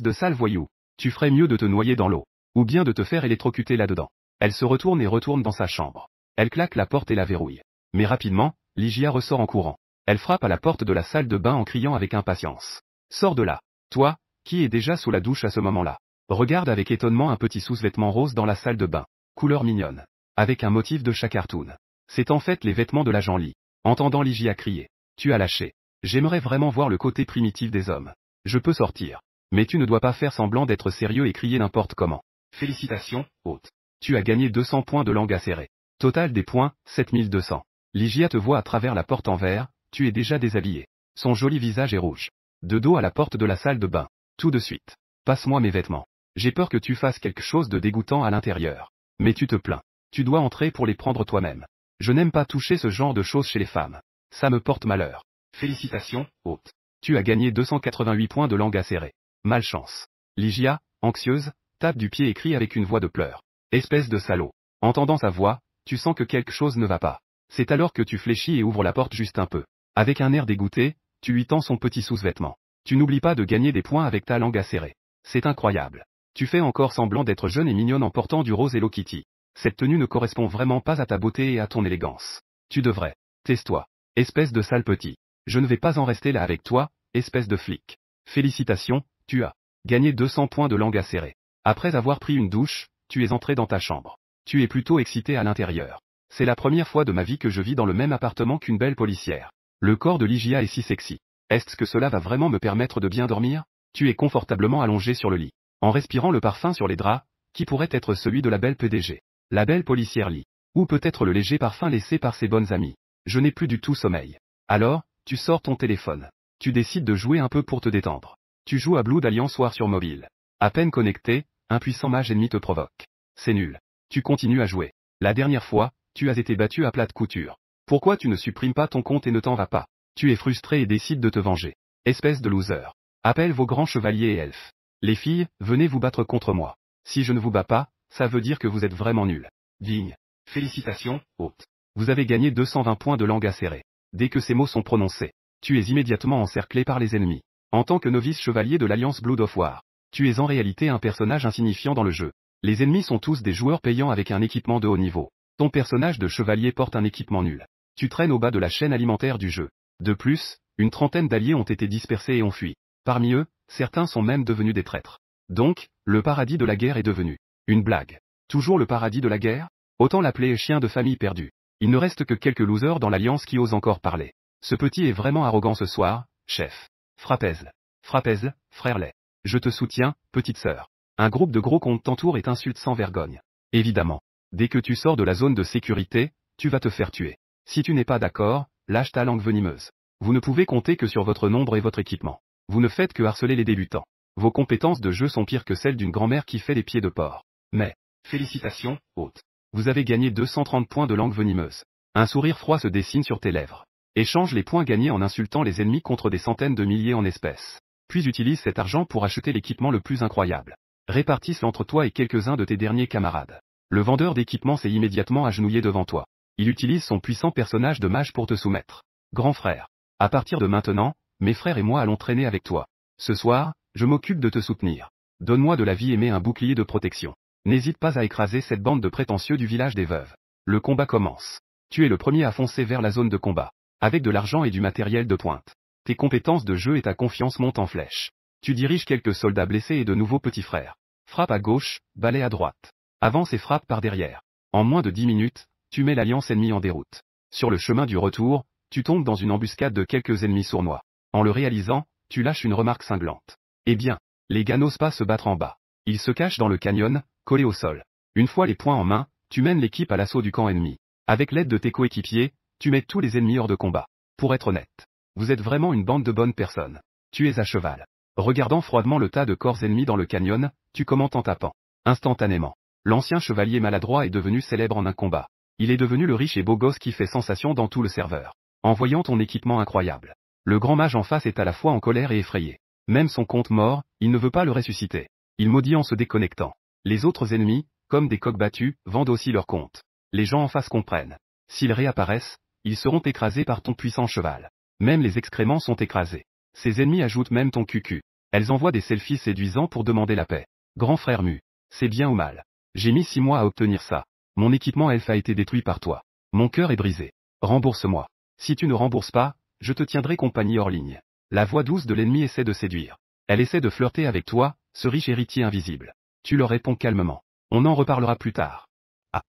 de sale voyou. Tu ferais mieux de te noyer dans l'eau. Ou bien de te faire électrocuter là-dedans. Elle se retourne et retourne dans sa chambre. Elle claque la porte et la verrouille. Mais rapidement, Ligia ressort en courant. Elle frappe à la porte de la salle de bain en criant avec impatience. Sors de là. Toi, qui es déjà sous la douche à ce moment-là. Regarde avec étonnement un petit sous-vêtement rose dans la salle de bain. Couleur mignonne. Avec un motif de chat cartoon. C'est en fait les vêtements de l'agent Lee. Entendant Ligia crier. Tu as lâché. J'aimerais vraiment voir le côté primitif des hommes. Je peux sortir. Mais tu ne dois pas faire semblant d'être sérieux et crier n'importe comment. Félicitations, hôte. Tu as gagné 200 points de langue acérée. Total des points, 7200. Ligia te voit à travers la porte en verre, tu es déjà déshabillé. Son joli visage est rouge. De dos à la porte de la salle de bain. Tout de suite. Passe-moi mes vêtements. J'ai peur que tu fasses quelque chose de dégoûtant à l'intérieur. Mais tu te plains. Tu dois entrer pour les prendre toi-même. Je n'aime pas toucher ce genre de choses chez les femmes. Ça me porte malheur. Félicitations, hôte. Tu as gagné 288 points de langue acérée. Malchance. Ligia, anxieuse, tape du pied et crie avec une voix de pleurs. Espèce de salaud. Entendant sa voix, tu sens que quelque chose ne va pas. C'est alors que tu fléchis et ouvres la porte juste un peu. Avec un air dégoûté, tu lui tends son petit sous-vêtement. Tu n'oublies pas de gagner des points avec ta langue acérée. C'est incroyable. Tu fais encore semblant d'être jeune et mignonne en portant du rose Hello Kitty. Cette tenue ne correspond vraiment pas à ta beauté et à ton élégance. Tu devrais. Tais-toi. Espèce de sale petit. Je ne vais pas en rester là avec toi, espèce de flic. Félicitations, tu as gagné 200 points de langue acérée. Après avoir pris une douche, tu es entré dans ta chambre. Tu es plutôt excité à l'intérieur. C'est la première fois de ma vie que je vis dans le même appartement qu'une belle policière. Le corps de Ligia est si sexy. Est-ce que cela va vraiment me permettre de bien dormir? Tu es confortablement allongé sur le lit. En respirant le parfum sur les draps, qui pourrait être celui de la belle PDG. La belle policière Lee. Ou peut-être le léger parfum laissé par ses bonnes amies. Je n'ai plus du tout sommeil. Alors, tu sors ton téléphone. Tu décides de jouer un peu pour te détendre. Tu joues à Blood Alliance Soir sur mobile. À peine connecté, un puissant mage ennemi te provoque. C'est nul. Tu continues à jouer. La dernière fois, tu as été battu à plate couture. Pourquoi tu ne supprimes pas ton compte et ne t'en vas pas? Tu es frustré et décides de te venger. Espèce de loser. Appelle vos grands chevaliers et elfes. Les filles, venez vous battre contre moi. Si je ne vous bats pas, ça veut dire que vous êtes vraiment nuls. Vigne. Félicitations, hôte. Vous avez gagné 220 points de langue acérée. Dès que ces mots sont prononcés, tu es immédiatement encerclé par les ennemis. En tant que novice chevalier de l'Alliance Blood of War, tu es en réalité un personnage insignifiant dans le jeu. Les ennemis sont tous des joueurs payants avec un équipement de haut niveau. Ton personnage de chevalier porte un équipement nul. Tu traînes au bas de la chaîne alimentaire du jeu. De plus, une trentaine d'alliés ont été dispersés et ont fui. Parmi eux, certains sont même devenus des traîtres. Donc, le paradis de la guerre est devenu une blague. Toujours le paradis de la guerre? Autant l'appeler chien de famille perdu. Il ne reste que quelques losers dans l'alliance qui osent encore parler. Ce petit est vraiment arrogant ce soir, chef. Frappez-le. Frappez-le, frère lait. Je te soutiens, petite sœur. Un groupe de gros comptes t'entoure et t'insulte sans vergogne. Évidemment. Dès que tu sors de la zone de sécurité, tu vas te faire tuer. Si tu n'es pas d'accord, lâche ta langue venimeuse. Vous ne pouvez compter que sur votre nombre et votre équipement. Vous ne faites que harceler les débutants. Vos compétences de jeu sont pires que celles d'une grand-mère qui fait les pieds de porc. Mais, félicitations, hôte. Vous avez gagné 230 points de langue venimeuse. Un sourire froid se dessine sur tes lèvres. Échange les points gagnés en insultant les ennemis contre des centaines de milliers en espèces. Puis utilise cet argent pour acheter l'équipement le plus incroyable. Répartisse-le entre toi et quelques-uns de tes derniers camarades. Le vendeur d'équipement s'est immédiatement agenouillé devant toi. Il utilise son puissant personnage de mage pour te soumettre. Grand frère. À partir de maintenant, mes frères et moi allons traîner avec toi. Ce soir, je m'occupe de te soutenir. Donne-moi de la vie et mets un bouclier de protection. N'hésite pas à écraser cette bande de prétentieux du village des veuves. Le combat commence. Tu es le premier à foncer vers la zone de combat. Avec de l'argent et du matériel de pointe. Tes compétences de jeu et ta confiance montent en flèche. Tu diriges quelques soldats blessés et de nouveaux petits frères. Frappe à gauche, balai à droite. Avance et frappe par derrière. En moins de 10 minutes, tu mets l'alliance ennemie en déroute. Sur le chemin du retour, tu tombes dans une embuscade de quelques ennemis sournois. En le réalisant, tu lâches une remarque cinglante. Eh bien, les gars n'osent pas se battre en bas. Ils se cachent dans le canyon, collés au sol. Une fois les poings en main, tu mènes l'équipe à l'assaut du camp ennemi. Avec l'aide de tes coéquipiers, tu mets tous les ennemis hors de combat. Pour être honnête, vous êtes vraiment une bande de bonnes personnes. Tu es à cheval. Regardant froidement le tas de corps ennemis dans le canyon, tu commentes en tapant. Instantanément, l'ancien chevalier maladroit est devenu célèbre en un combat. Il est devenu le riche et beau gosse qui fait sensation dans tout le serveur. En voyant ton équipement incroyable, le grand mage en face est à la fois en colère et effrayé. Même son compte mort, il ne veut pas le ressusciter. Il maudit en se déconnectant. Les autres ennemis, comme des coqs battus, vendent aussi leur compte. Les gens en face comprennent. S'ils réapparaissent, ils seront écrasés par ton puissant cheval. Même les excréments sont écrasés. Ces ennemis ajoutent même ton cucu. Elles envoient des selfies séduisants pour demander la paix. Grand frère Mu. C'est bien ou mal. J'ai mis 6 mois à obtenir ça. Mon équipement elfe a été détruit par toi. Mon cœur est brisé. Rembourse-moi. Si tu ne rembourses pas, je te tiendrai compagnie hors ligne. La voix douce de l'ennemi essaie de séduire. Elle essaie de flirter avec toi, ce riche héritier invisible. Tu leur réponds calmement. On en reparlera plus tard. Ah.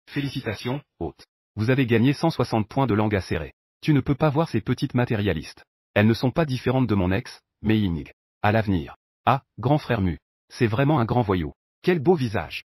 Félicitations, hôte. Vous avez gagné 160 points de langue acérée. Tu ne peux pas voir ces petites matérialistes. Elles ne sont pas différentes de mon ex, mais Ying. À l'avenir. Ah, grand frère Mu. C'est vraiment un grand voyou. Quel beau visage.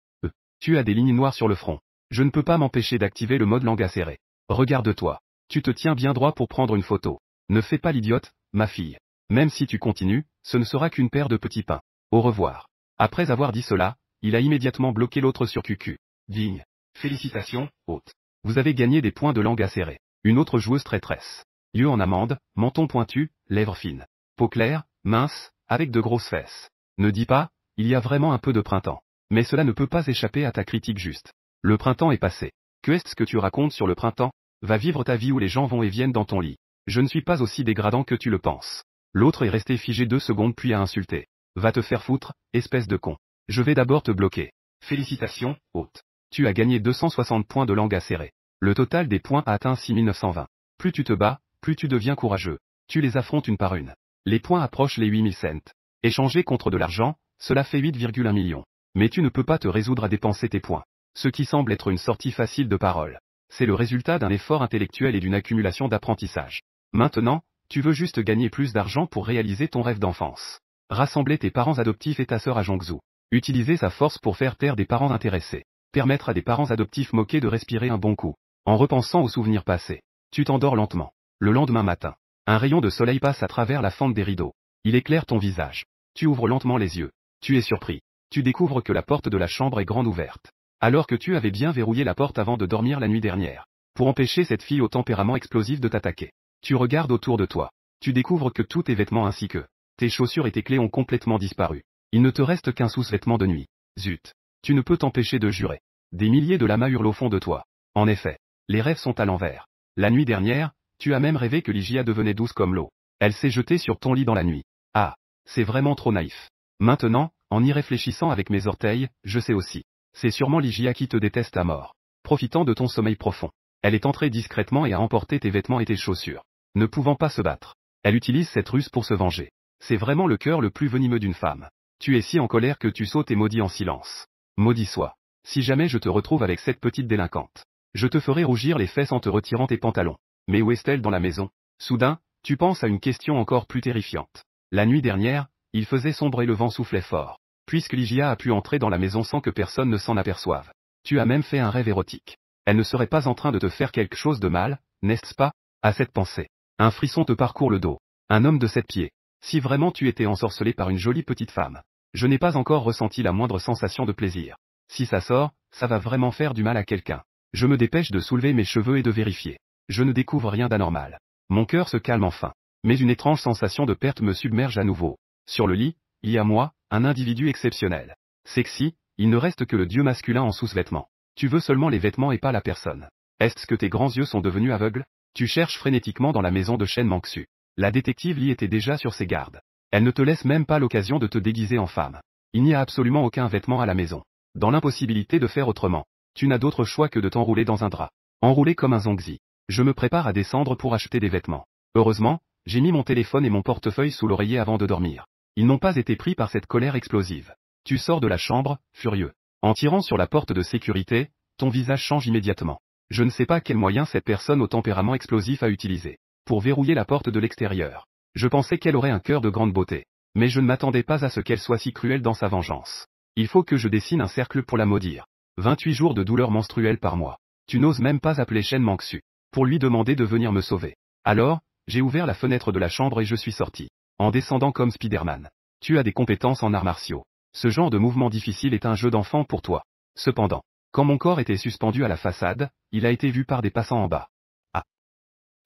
Tu as des lignes noires sur le front. Je ne peux pas m'empêcher d'activer le mode langue acérée. Regarde-toi. Tu te tiens bien droit pour prendre une photo. Ne fais pas l'idiote, ma fille. Même si tu continues, ce ne sera qu'une paire de petits pains. Au revoir. Après avoir dit cela, il a immédiatement bloqué l'autre sur QQ. Digne. Félicitations, hôte. Vous avez gagné des points de langue acérée. Une autre joueuse traîtresse. Yeux en amande, menton pointu, lèvres fines. Peau claire, mince, avec de grosses fesses. Ne dis pas, il y a vraiment un peu de printemps. Mais cela ne peut pas échapper à ta critique juste. Le printemps est passé. Que est-ce que tu racontes sur le printemps? Va vivre ta vie où les gens vont et viennent dans ton lit. Je ne suis pas aussi dégradant que tu le penses. L'autre est resté figé 2 secondes puis a insulté. Va te faire foutre, espèce de con. Je vais d'abord te bloquer. Félicitations, hôte. Tu as gagné 260 points de langue acérée. Le total des points a atteint 6920. Plus tu te bats, plus tu deviens courageux. Tu les affrontes une par une. Les points approchent les 8000 cents. Échangés contre de l'argent, cela fait 8,1 millions. Mais tu ne peux pas te résoudre à dépenser tes points. Ce qui semble être une sortie facile de parole. C'est le résultat d'un effort intellectuel et d'une accumulation d'apprentissage. Maintenant, tu veux juste gagner plus d'argent pour réaliser ton rêve d'enfance. Rassembler tes parents adoptifs et ta sœur à Zhongzhou. Utiliser sa force pour faire taire des parents intéressés. Permettre à des parents adoptifs moqués de respirer un bon coup. En repensant aux souvenirs passés. Tu t'endors lentement. Le lendemain matin, un rayon de soleil passe à travers la fente des rideaux. Il éclaire ton visage. Tu ouvres lentement les yeux. Tu es surpris. Tu découvres que la porte de la chambre est grande ouverte. Alors que tu avais bien verrouillé la porte avant de dormir la nuit dernière. Pour empêcher cette fille au tempérament explosif de t'attaquer. Tu regardes autour de toi. Tu découvres que tous tes vêtements ainsi que tes chaussures et tes clés ont complètement disparu. Il ne te reste qu'un sous-vêtement de nuit. Zut. Tu ne peux t'empêcher de jurer. Des milliers de lamas hurlent au fond de toi. En effet, les rêves sont à l'envers. La nuit dernière, tu as même rêvé que Ligia devenait douce comme l'eau. Elle s'est jetée sur ton lit dans la nuit. Ah, c'est vraiment trop naïf. Maintenant, en y réfléchissant avec mes orteils, je sais aussi. C'est sûrement Ligia qui te déteste à mort. Profitant de ton sommeil profond. Elle est entrée discrètement et a emporté tes vêtements et tes chaussures. Ne pouvant pas se battre. Elle utilise cette ruse pour se venger. C'est vraiment le cœur le plus venimeux d'une femme. Tu es si en colère que tu sautes et maudis en silence. Maudit soit. Si jamais je te retrouve avec cette petite délinquante. Je te ferai rougir les fesses en te retirant tes pantalons. Mais où est-elle dans la maison? Soudain, tu penses à une question encore plus terrifiante. La nuit dernière, il faisait sombre et le vent soufflait fort. Puisque Ligia a pu entrer dans la maison sans que personne ne s'en aperçoive. Tu as même fait un rêve érotique. Elle ne serait pas en train de te faire quelque chose de mal, n'est-ce pas? À cette pensée, un frisson te parcourt le dos. Un homme de 7 pieds. Si vraiment tu étais ensorcelé par une jolie petite femme. Je n'ai pas encore ressenti la moindre sensation de plaisir. Si ça sort, ça va vraiment faire du mal à quelqu'un. Je me dépêche de soulever mes cheveux et de vérifier. Je ne découvre rien d'anormal. Mon cœur se calme enfin. Mais une étrange sensation de perte me submerge à nouveau. Sur le lit, il y a moi, un individu exceptionnel. Sexy, il ne reste que le dieu masculin en sous-vêtements. Tu veux seulement les vêtements et pas la personne. Est-ce que tes grands yeux sont devenus aveugles? Tu cherches frénétiquement dans la maison de Shen Mangsu. La détective Lee était déjà sur ses gardes. Elle ne te laisse même pas l'occasion de te déguiser en femme. Il n'y a absolument aucun vêtement à la maison. Dans l'impossibilité de faire autrement, tu n'as d'autre choix que de t'enrouler dans un drap. Enroulé comme un zongzi. Je me prépare à descendre pour acheter des vêtements. Heureusement, j'ai mis mon téléphone et mon portefeuille sous l'oreiller avant de dormir. Ils n'ont pas été pris par cette colère explosive. Tu sors de la chambre, furieux. En tirant sur la porte de sécurité, ton visage change immédiatement. Je ne sais pas quel moyen cette personne au tempérament explosif a utilisé pour verrouiller la porte de l'extérieur. Je pensais qu'elle aurait un cœur de grande beauté. Mais je ne m'attendais pas à ce qu'elle soit si cruelle dans sa vengeance. Il faut que je dessine un cercle pour la maudire. 28 jours de douleur menstruelle par mois. Tu n'oses même pas appeler Shen Mangsu pour lui demander de venir me sauver. Alors, j'ai ouvert la fenêtre de la chambre et je suis sorti. En descendant comme Spider-Man. Tu as des compétences en arts martiaux. Ce genre de mouvement difficile est un jeu d'enfant pour toi. Cependant, quand mon corps était suspendu à la façade, il a été vu par des passants en bas. Ah.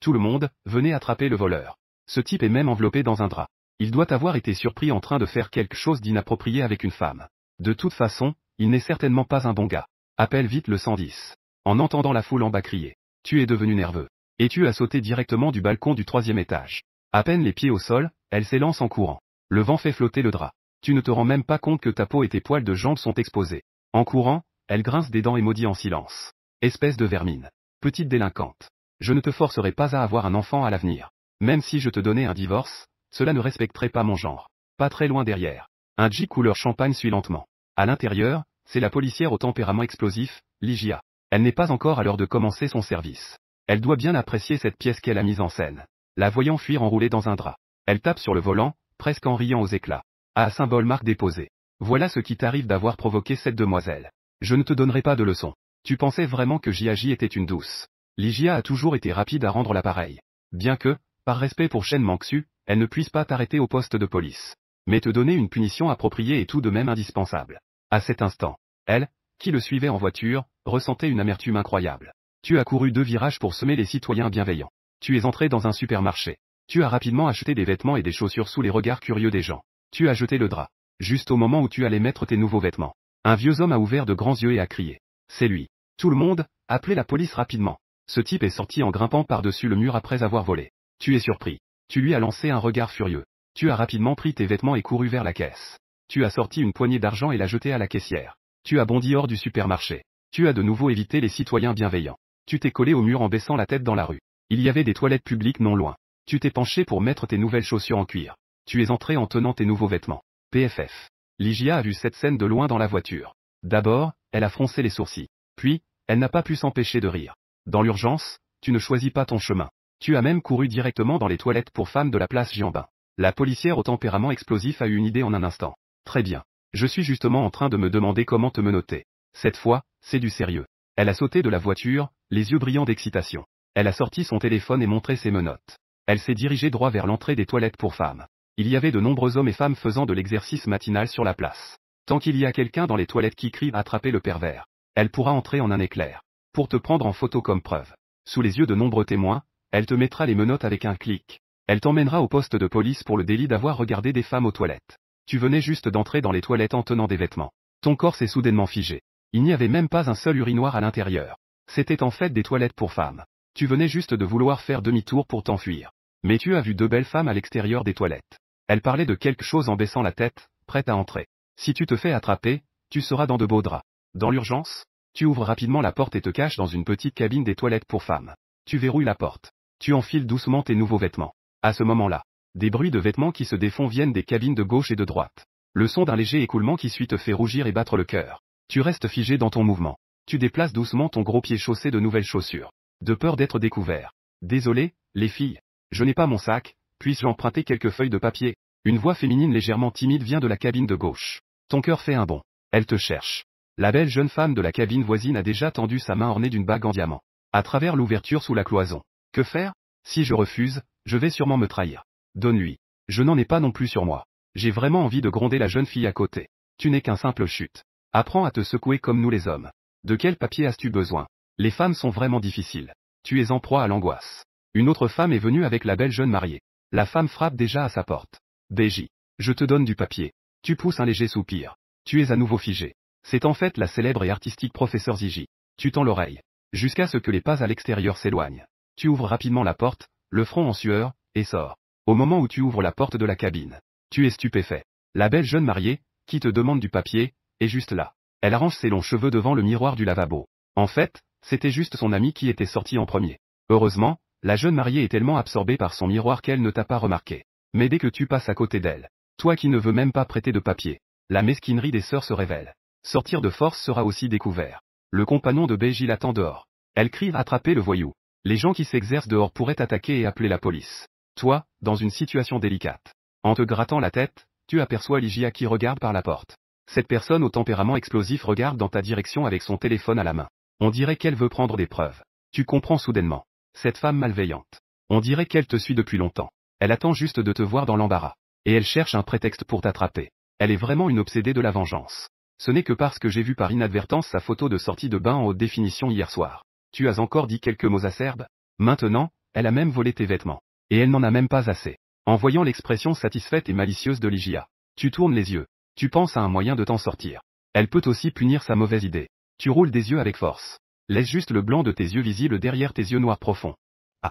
Tout le monde, venez attraper le voleur. Ce type est même enveloppé dans un drap. Il doit avoir été surpris en train de faire quelque chose d'inapproprié avec une femme. De toute façon, il n'est certainement pas un bon gars. Appelle vite le 110. En entendant la foule en bas crier. Tu es devenu nerveux. Et tu as sauté directement du balcon du 3e étage. À peine les pieds au sol, elle s'élance en courant. Le vent fait flotter le drap. Tu ne te rends même pas compte que ta peau et tes poils de jambes sont exposés. En courant, elle grince des dents et maudit en silence. Espèce de vermine. Petite délinquante. Je ne te forcerai pas à avoir un enfant à l'avenir. Même si je te donnais un divorce, cela ne respecterait pas mon genre. Pas très loin derrière. Un jeep couleur champagne suit lentement. À l'intérieur, c'est la policière au tempérament explosif, Ligia. Elle n'est pas encore à l'heure de commencer son service. Elle doit bien apprécier cette pièce qu'elle a mise en scène. La voyant fuir enroulée dans un drap. Elle tape sur le volant, presque en riant aux éclats. Ah, symbole marque déposée. Voilà ce qui t'arrive d'avoir provoqué cette demoiselle. Je ne te donnerai pas de leçon. Tu pensais vraiment que J.A.J. était une douce. Ligia a toujours été rapide à rendre l'appareil. Bien que, par respect pour Shen Mangsu, elle ne puisse pas t'arrêter au poste de police. Mais te donner une punition appropriée est tout de même indispensable. À cet instant, elle, qui le suivait en voiture, ressentait une amertume incroyable. Tu as couru 2 virages pour semer les citoyens bienveillants. Tu es entré dans un supermarché. Tu as rapidement acheté des vêtements et des chaussures sous les regards curieux des gens. Tu as jeté le drap. Juste au moment où tu allais mettre tes nouveaux vêtements. Un vieux homme a ouvert de grands yeux et a crié. C'est lui. Tout le monde, appelez la police rapidement. Ce type est sorti en grimpant par-dessus le mur après avoir volé. Tu es surpris. Tu lui as lancé un regard furieux. Tu as rapidement pris tes vêtements et couru vers la caisse. Tu as sorti une poignée d'argent et l'as jetée à la caissière. Tu as bondi hors du supermarché. Tu as de nouveau évité les citoyens bienveillants. Tu t'es collé au mur en baissant la tête dans la rue. Il y avait des toilettes publiques non loin. Tu t'es penché pour mettre tes nouvelles chaussures en cuir. Tu es entré en tenant tes nouveaux vêtements. PFF. Ligia a vu cette scène de loin dans la voiture. D'abord, elle a froncé les sourcils. Puis, elle n'a pas pu s'empêcher de rire. Dans l'urgence, tu ne choisis pas ton chemin. Tu as même couru directement dans les toilettes pour femmes de la place Giambin. La policière au tempérament explosif a eu une idée en un instant. Très bien. Je suis justement en train de me demander comment te menotter. Cette fois, c'est du sérieux. Elle a sauté de la voiture, les yeux brillants d'excitation. Elle a sorti son téléphone et montré ses menottes. Elle s'est dirigée droit vers l'entrée des toilettes pour femmes. Il y avait de nombreux hommes et femmes faisant de l'exercice matinal sur la place. Tant qu'il y a quelqu'un dans les toilettes qui crie « Attrapez le pervers », elle pourra entrer en un éclair. Pour te prendre en photo comme preuve. Sous les yeux de nombreux témoins, elle te mettra les menottes avec un clic. Elle t'emmènera au poste de police pour le délit d'avoir regardé des femmes aux toilettes. Tu venais juste d'entrer dans les toilettes en tenant des vêtements. Ton corps s'est soudainement figé. Il n'y avait même pas un seul urinoir à l'intérieur. C'était en fait des toilettes pour femmes. Tu venais juste de vouloir faire demi-tour pour t'enfuir. Mais tu as vu 2 belles femmes à l'extérieur des toilettes. Elles parlaient de quelque chose en baissant la tête, prêtes à entrer. Si tu te fais attraper, tu seras dans de beaux draps. Dans l'urgence, tu ouvres rapidement la porte et te caches dans une petite cabine des toilettes pour femmes. Tu verrouilles la porte. Tu enfiles doucement tes nouveaux vêtements. À ce moment-là, des bruits de vêtements qui se défont viennent des cabines de gauche et de droite. Le son d'un léger écoulement qui suit te fait rougir et battre le cœur. Tu restes figé dans ton mouvement. Tu déplaces doucement ton gros pied chaussé de nouvelles chaussures. De peur d'être découvert. Désolé, les filles. Je n'ai pas mon sac, puis-je emprunter quelques feuilles de papier? Une voix féminine légèrement timide vient de la cabine de gauche. Ton cœur fait un bond. Elle te cherche. La belle jeune femme de la cabine voisine a déjà tendu sa main ornée d'une bague en diamant. À travers l'ouverture sous la cloison. Que faire? Si je refuse, je vais sûrement me trahir. Donne-lui. Je n'en ai pas non plus sur moi. J'ai vraiment envie de gronder la jeune fille à côté. Tu n'es qu'un simple chute. Apprends à te secouer comme nous les hommes. De quel papier as-tu besoin? Les femmes sont vraiment difficiles. Tu es en proie à l'angoisse. Une autre femme est venue avec la belle jeune mariée. La femme frappe déjà à sa porte. BJ. Je te donne du papier. Tu pousses un léger soupir. Tu es à nouveau figé. C'est en fait la célèbre et artistique professeure Gigi. Tu tends l'oreille. Jusqu'à ce que les pas à l'extérieur s'éloignent. Tu ouvres rapidement la porte, le front en sueur, et sors. Au moment où tu ouvres la porte de la cabine, tu es stupéfait. La belle jeune mariée, qui te demande du papier, est juste là. Elle arrange ses longs cheveux devant le miroir du lavabo. En fait, c'était juste son ami qui était sorti en premier. Heureusement, la jeune mariée est tellement absorbée par son miroir qu'elle ne t'a pas remarqué. Mais dès que tu passes à côté d'elle, toi qui ne veux même pas prêter de papier, la mesquinerie des sœurs se révèle. Sortir de force sera aussi découvert. Le compagnon de BJ l'attend dehors. Elle crie « Attrapez le voyou ». Les gens qui s'exercent dehors pourraient attaquer et appeler la police. Toi, dans une situation délicate. En te grattant la tête, tu aperçois Ligia qui regarde par la porte. Cette personne au tempérament explosif regarde dans ta direction avec son téléphone à la main. On dirait qu'elle veut prendre des preuves. Tu comprends soudainement. Cette femme malveillante. On dirait qu'elle te suit depuis longtemps. Elle attend juste de te voir dans l'embarras. Et elle cherche un prétexte pour t'attraper. Elle est vraiment une obsédée de la vengeance. Ce n'est que parce que j'ai vu par inadvertance sa photo de sortie de bain en haute définition hier soir. Tu as encore dit quelques mots acerbes? Maintenant, elle a même volé tes vêtements. Et elle n'en a même pas assez. En voyant l'expression satisfaite et malicieuse de Ligia, tu tournes les yeux. Tu penses à un moyen de t'en sortir. Elle peut aussi punir sa mauvaise idée. Tu roules des yeux avec force. Laisse juste le blanc de tes yeux visible derrière tes yeux noirs profonds. Ah.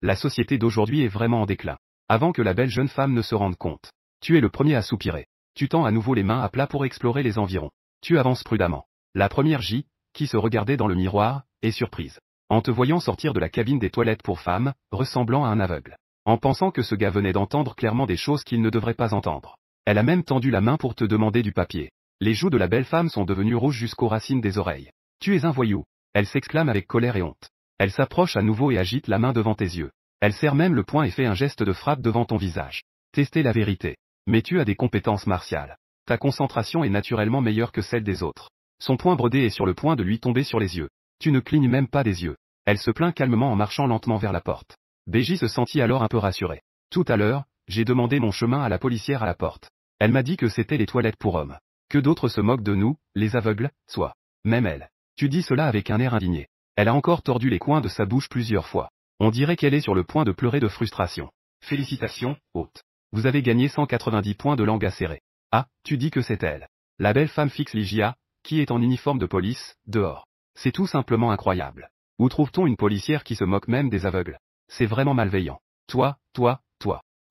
La société d'aujourd'hui est vraiment en déclin. Avant que la belle jeune femme ne se rende compte. Tu es le premier à soupirer. Tu tends à nouveau les mains à plat pour explorer les environs. Tu avances prudemment. La première J, qui se regardait dans le miroir, est surprise. En te voyant sortir de la cabine des toilettes pour femmes, ressemblant à un aveugle. En pensant que ce gars venait d'entendre clairement des choses qu'il ne devrait pas entendre. Elle a même tendu la main pour te demander du papier. Les joues de la belle femme sont devenues rouges jusqu'aux racines des oreilles. Tu es un voyou. Elle s'exclame avec colère et honte. Elle s'approche à nouveau et agite la main devant tes yeux. Elle serre même le poing et fait un geste de frappe devant ton visage. Tester la vérité. Mais tu as des compétences martiales. Ta concentration est naturellement meilleure que celle des autres. Son poing brodé est sur le point de lui tomber sur les yeux. Tu ne clignes même pas des yeux. Elle se plaint calmement en marchant lentement vers la porte. BJ se sentit alors un peu rassuré. Tout à l'heure, j'ai demandé mon chemin à la policière à la porte. Elle m'a dit que c'était les toilettes pour hommes. Que d'autres se moquent de nous, les aveugles, soit. Même elle. Tu dis cela avec un air indigné. Elle a encore tordu les coins de sa bouche plusieurs fois. On dirait qu'elle est sur le point de pleurer de frustration. Félicitations, hôte. Vous avez gagné 190 points de langue acérée. Ah, tu dis que c'est elle. La belle femme fixe Ligia, qui est en uniforme de police, dehors. C'est tout simplement incroyable. Où trouve-t-on une policière qui se moque même des aveugles? C'est vraiment malveillant. Toi.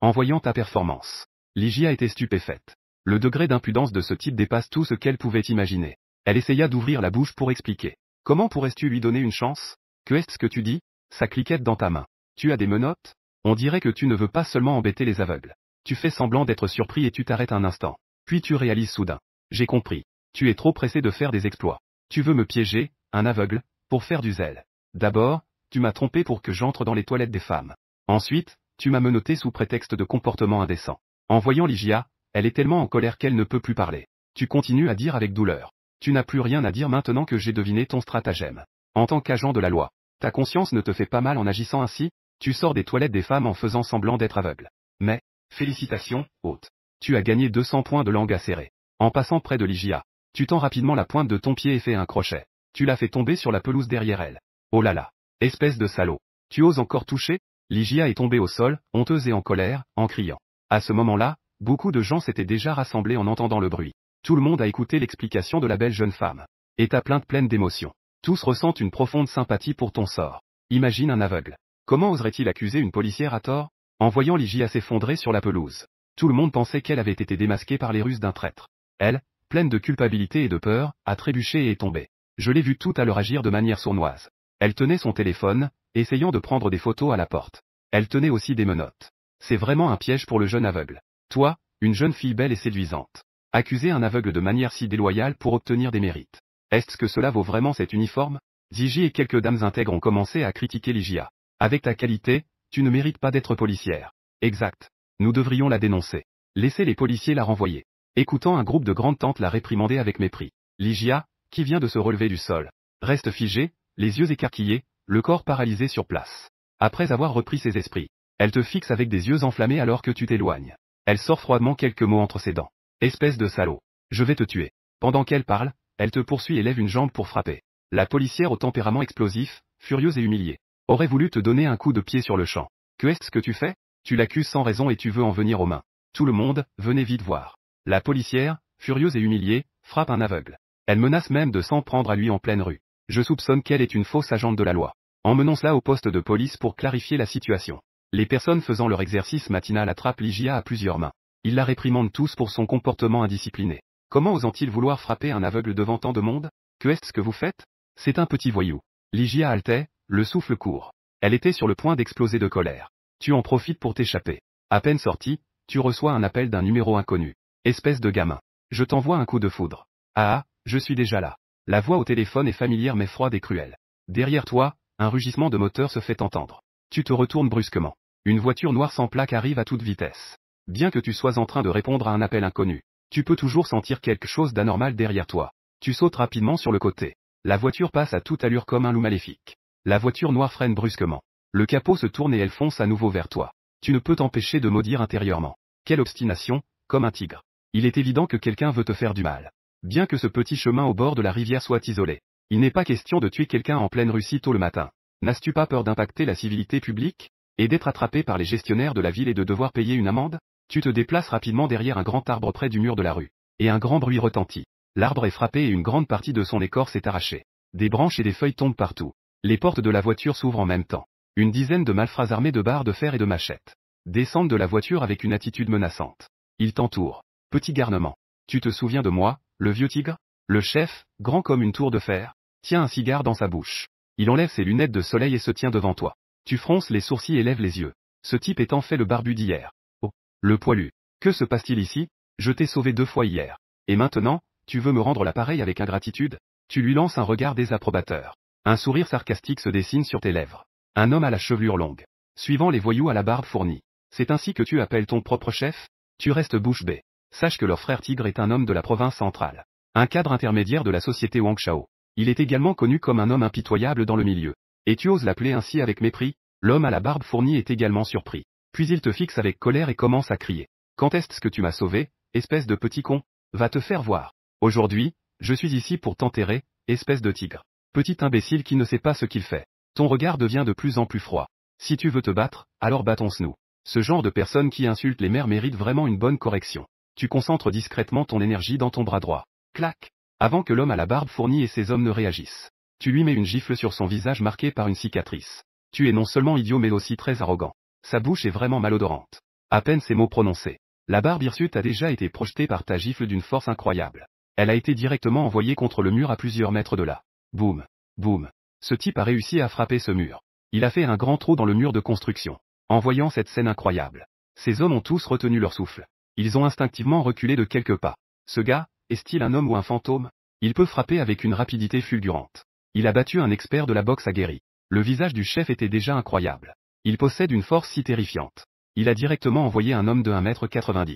En voyant ta performance. Ligia était stupéfaite. Le degré d'impudence de ce type dépasse tout ce qu'elle pouvait imaginer. Elle essaya d'ouvrir la bouche pour expliquer. Comment pourrais-tu lui donner une chance? Que est-ce que tu dis? Ça cliquette dans ta main. Tu as des menottes? On dirait que tu ne veux pas seulement embêter les aveugles. Tu fais semblant d'être surpris et tu t'arrêtes un instant. Puis tu réalises soudain. J'ai compris. Tu es trop pressé de faire des exploits. Tu veux me piéger, un aveugle, pour faire du zèle. D'abord, tu m'as trompé pour que j'entre dans les toilettes des femmes. Ensuite, tu m'as menotté sous prétexte de comportement indécent. En voyant Ligia, elle est tellement en colère qu'elle ne peut plus parler. Tu continues à dire avec douleur. Tu n'as plus rien à dire maintenant que j'ai deviné ton stratagème. En tant qu'agent de la loi, ta conscience ne te fait pas mal en agissant ainsi? Tu sors des toilettes des femmes en faisant semblant d'être aveugle. Mais, félicitations, hôte. Tu as gagné 200 points de langue acérée. En passant près de Ligia, tu tends rapidement la pointe de ton pied et fais un crochet. Tu l'as fait tomber sur la pelouse derrière elle. Oh là là. Espèce de salaud. Tu oses encore toucher? Ligia est tombée au sol, honteuse et en colère, en criant. À ce moment-là, beaucoup de gens s'étaient déjà rassemblés en entendant le bruit. Tout le monde a écouté l'explication de la belle jeune femme. Et ta plainte pleine d'émotion. Tous ressentent une profonde sympathie pour ton sort. Imagine un aveugle. Comment oserait-il accuser une policière à tort? En voyant Ligia s'effondrer sur la pelouse. Tout le monde pensait qu'elle avait été démasquée par les ruses d'un traître. Elle, pleine de culpabilité et de peur, a trébuché et est tombée. Je l'ai vue tout à l'heure agir de manière sournoise. Elle tenait son téléphone, essayant de prendre des photos à la porte. Elle tenait aussi des menottes. C'est vraiment un piège pour le jeune aveugle. Toi, une jeune fille belle et séduisante. Accuser un aveugle de manière si déloyale pour obtenir des mérites. Est-ce que cela vaut vraiment cet uniforme? Gigi et quelques dames intègres ont commencé à critiquer Ligia. Avec ta qualité, tu ne mérites pas d'être policière. Exact. Nous devrions la dénoncer. Laissez les policiers la renvoyer. Écoutant un groupe de grandes tantes la réprimander avec mépris. Ligia, qui vient de se relever du sol, reste figée, les yeux écarquillés, le corps paralysé sur place. Après avoir repris ses esprits, elle te fixe avec des yeux enflammés alors que tu t'éloignes. Elle sort froidement quelques mots entre ses dents. Espèce de salaud. Je vais te tuer. Pendant qu'elle parle, elle te poursuit et lève une jambe pour frapper. La policière au tempérament explosif, furieuse et humiliée, aurait voulu te donner un coup de pied sur le champ. Que est-ce que tu fais? Tu l'accuses sans raison et tu veux en venir aux mains. Tout le monde, venez vite voir. La policière, furieuse et humiliée, frappe un aveugle. Elle menace même de s'en prendre à lui en pleine rue. Je soupçonne qu'elle est une fausse agente de la loi. Emmenons cela au poste de police pour clarifier la situation. Les personnes faisant leur exercice matinal attrapent Ligia à plusieurs mains. Ils la réprimandent tous pour son comportement indiscipliné. Comment osent-ils vouloir frapper un aveugle devant tant de monde? Que est-ce que vous faites? C'est un petit voyou. Ligia haletait, le souffle court. Elle était sur le point d'exploser de colère. Tu en profites pour t'échapper. À peine sorti, tu reçois un appel d'un numéro inconnu. Espèce de gamin. Je t'envoie un coup de foudre. Ah, je suis déjà là. La voix au téléphone est familière mais froide et cruelle. Derrière toi, un rugissement de moteur se fait entendre. Tu te retournes brusquement. Une voiture noire sans plaque arrive à toute vitesse. Bien que tu sois en train de répondre à un appel inconnu, tu peux toujours sentir quelque chose d'anormal derrière toi. Tu sautes rapidement sur le côté. La voiture passe à toute allure comme un loup maléfique. La voiture noire freine brusquement. Le capot se tourne et elle fonce à nouveau vers toi. Tu ne peux t'empêcher de maudire intérieurement. Quelle obstination, comme un tigre. Il est évident que quelqu'un veut te faire du mal. Bien que ce petit chemin au bord de la rivière soit isolé, il n'est pas question de tuer quelqu'un en pleine rue si tôt le matin. N'as-tu pas peur d'impacter la civilité publique? Et d'être attrapé par les gestionnaires de la ville et de devoir payer une amende? Tu te déplaces rapidement derrière un grand arbre près du mur de la rue. Et un grand bruit retentit. L'arbre est frappé et une grande partie de son écorce est arrachée. Des branches et des feuilles tombent partout. Les portes de la voiture s'ouvrent en même temps. Une dizaine de malfrats armés de barres de fer et de machettes descendent de la voiture avec une attitude menaçante. Ils t'entourent. Petit garnement. Tu te souviens de moi, le vieux tigre? Le chef, grand comme une tour de fer, tient un cigare dans sa bouche. Il enlève ses lunettes de soleil et se tient devant toi. Tu fronces les sourcils et lèves les yeux. Ce type est en fait le barbu d'hier. Oh, le poilu. Que se passe-t-il ici? Je t'ai sauvé 2 fois hier. Et maintenant, tu veux me rendre l'appareil avec ingratitude? Tu lui lances un regard désapprobateur. Un sourire sarcastique se dessine sur tes lèvres. Un homme à la chevelure longue. Suivant les voyous à la barbe fournie. C'est ainsi que tu appelles ton propre chef? Tu restes bouche bée. Sache que leur frère Tigre est un homme de la province centrale. Un cadre intermédiaire de la société Wang Shao. Il est également connu comme un homme impitoyable dans le milieu. Et tu oses l'appeler ainsi avec mépris? L'homme à la barbe fournie est également surpris. Puis il te fixe avec colère et commence à crier. Quand est-ce que tu m'as sauvé, espèce de petit con? Va te faire voir. Aujourd'hui, je suis ici pour t'enterrer, espèce de tigre. Petit imbécile qui ne sait pas ce qu'il fait. Ton regard devient de plus en plus froid. Si tu veux te battre, alors battons-nous. Ce genre de personne qui insulte les mères mérite vraiment une bonne correction. Tu concentres discrètement ton énergie dans ton bras droit. Clac! Avant que l'homme à la barbe fournie et ses hommes ne réagissent. Tu lui mets une gifle sur son visage marqué par une cicatrice. Tu es non seulement idiot mais aussi très arrogant. Sa bouche est vraiment malodorante. À peine ces mots prononcés. La barbe hirsute a déjà été projetée par ta gifle d'une force incroyable. Elle a été directement envoyée contre le mur à plusieurs mètres de là. Boum! Boum! Ce type a réussi à frapper ce mur. Il a fait un grand trou dans le mur de construction. En voyant cette scène incroyable, ces hommes ont tous retenu leur souffle. Ils ont instinctivement reculé de quelques pas. Ce gars, est-il un homme ou un fantôme? Il peut frapper avec une rapidité fulgurante. Il a battu un expert de la boxe aguerri. Le visage du chef était déjà incroyable. Il possède une force si terrifiante. Il a directement envoyé un homme de 1,90 m.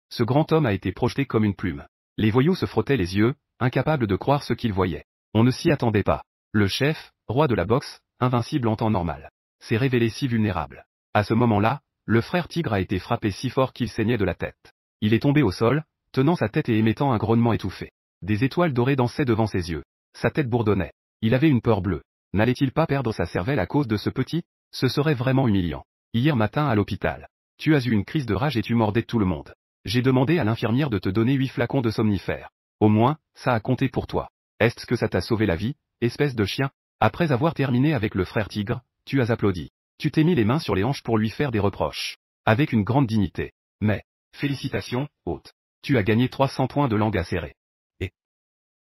Ce grand homme a été projeté comme une plume. Les voyous se frottaient les yeux, incapables de croire ce qu'ils voyaient. On ne s'y attendait pas. Le chef, roi de la boxe, invincible en temps normal, s'est révélé si vulnérable. À ce moment-là, le frère Tigre a été frappé si fort qu'il saignait de la tête. Il est tombé au sol, tenant sa tête et émettant un grognement étouffé. Des étoiles dorées dansaient devant ses yeux. Sa tête bourdonnait. Il avait une peur bleue. N'allait-il pas perdre sa cervelle à cause de ce petit? Ce serait vraiment humiliant. Hier matin à l'hôpital, tu as eu une crise de rage et tu mordais tout le monde. J'ai demandé à l'infirmière de te donner 8 flacons de somnifères. Au moins, ça a compté pour toi. Est-ce que ça t'a sauvé la vie, espèce de chien? Après avoir terminé avec le frère Tigre, tu as applaudi. Tu t'es mis les mains sur les hanches pour lui faire des reproches. Avec une grande dignité. Mais, félicitations, hôte. Tu as gagné 300 points de langue acérée. Et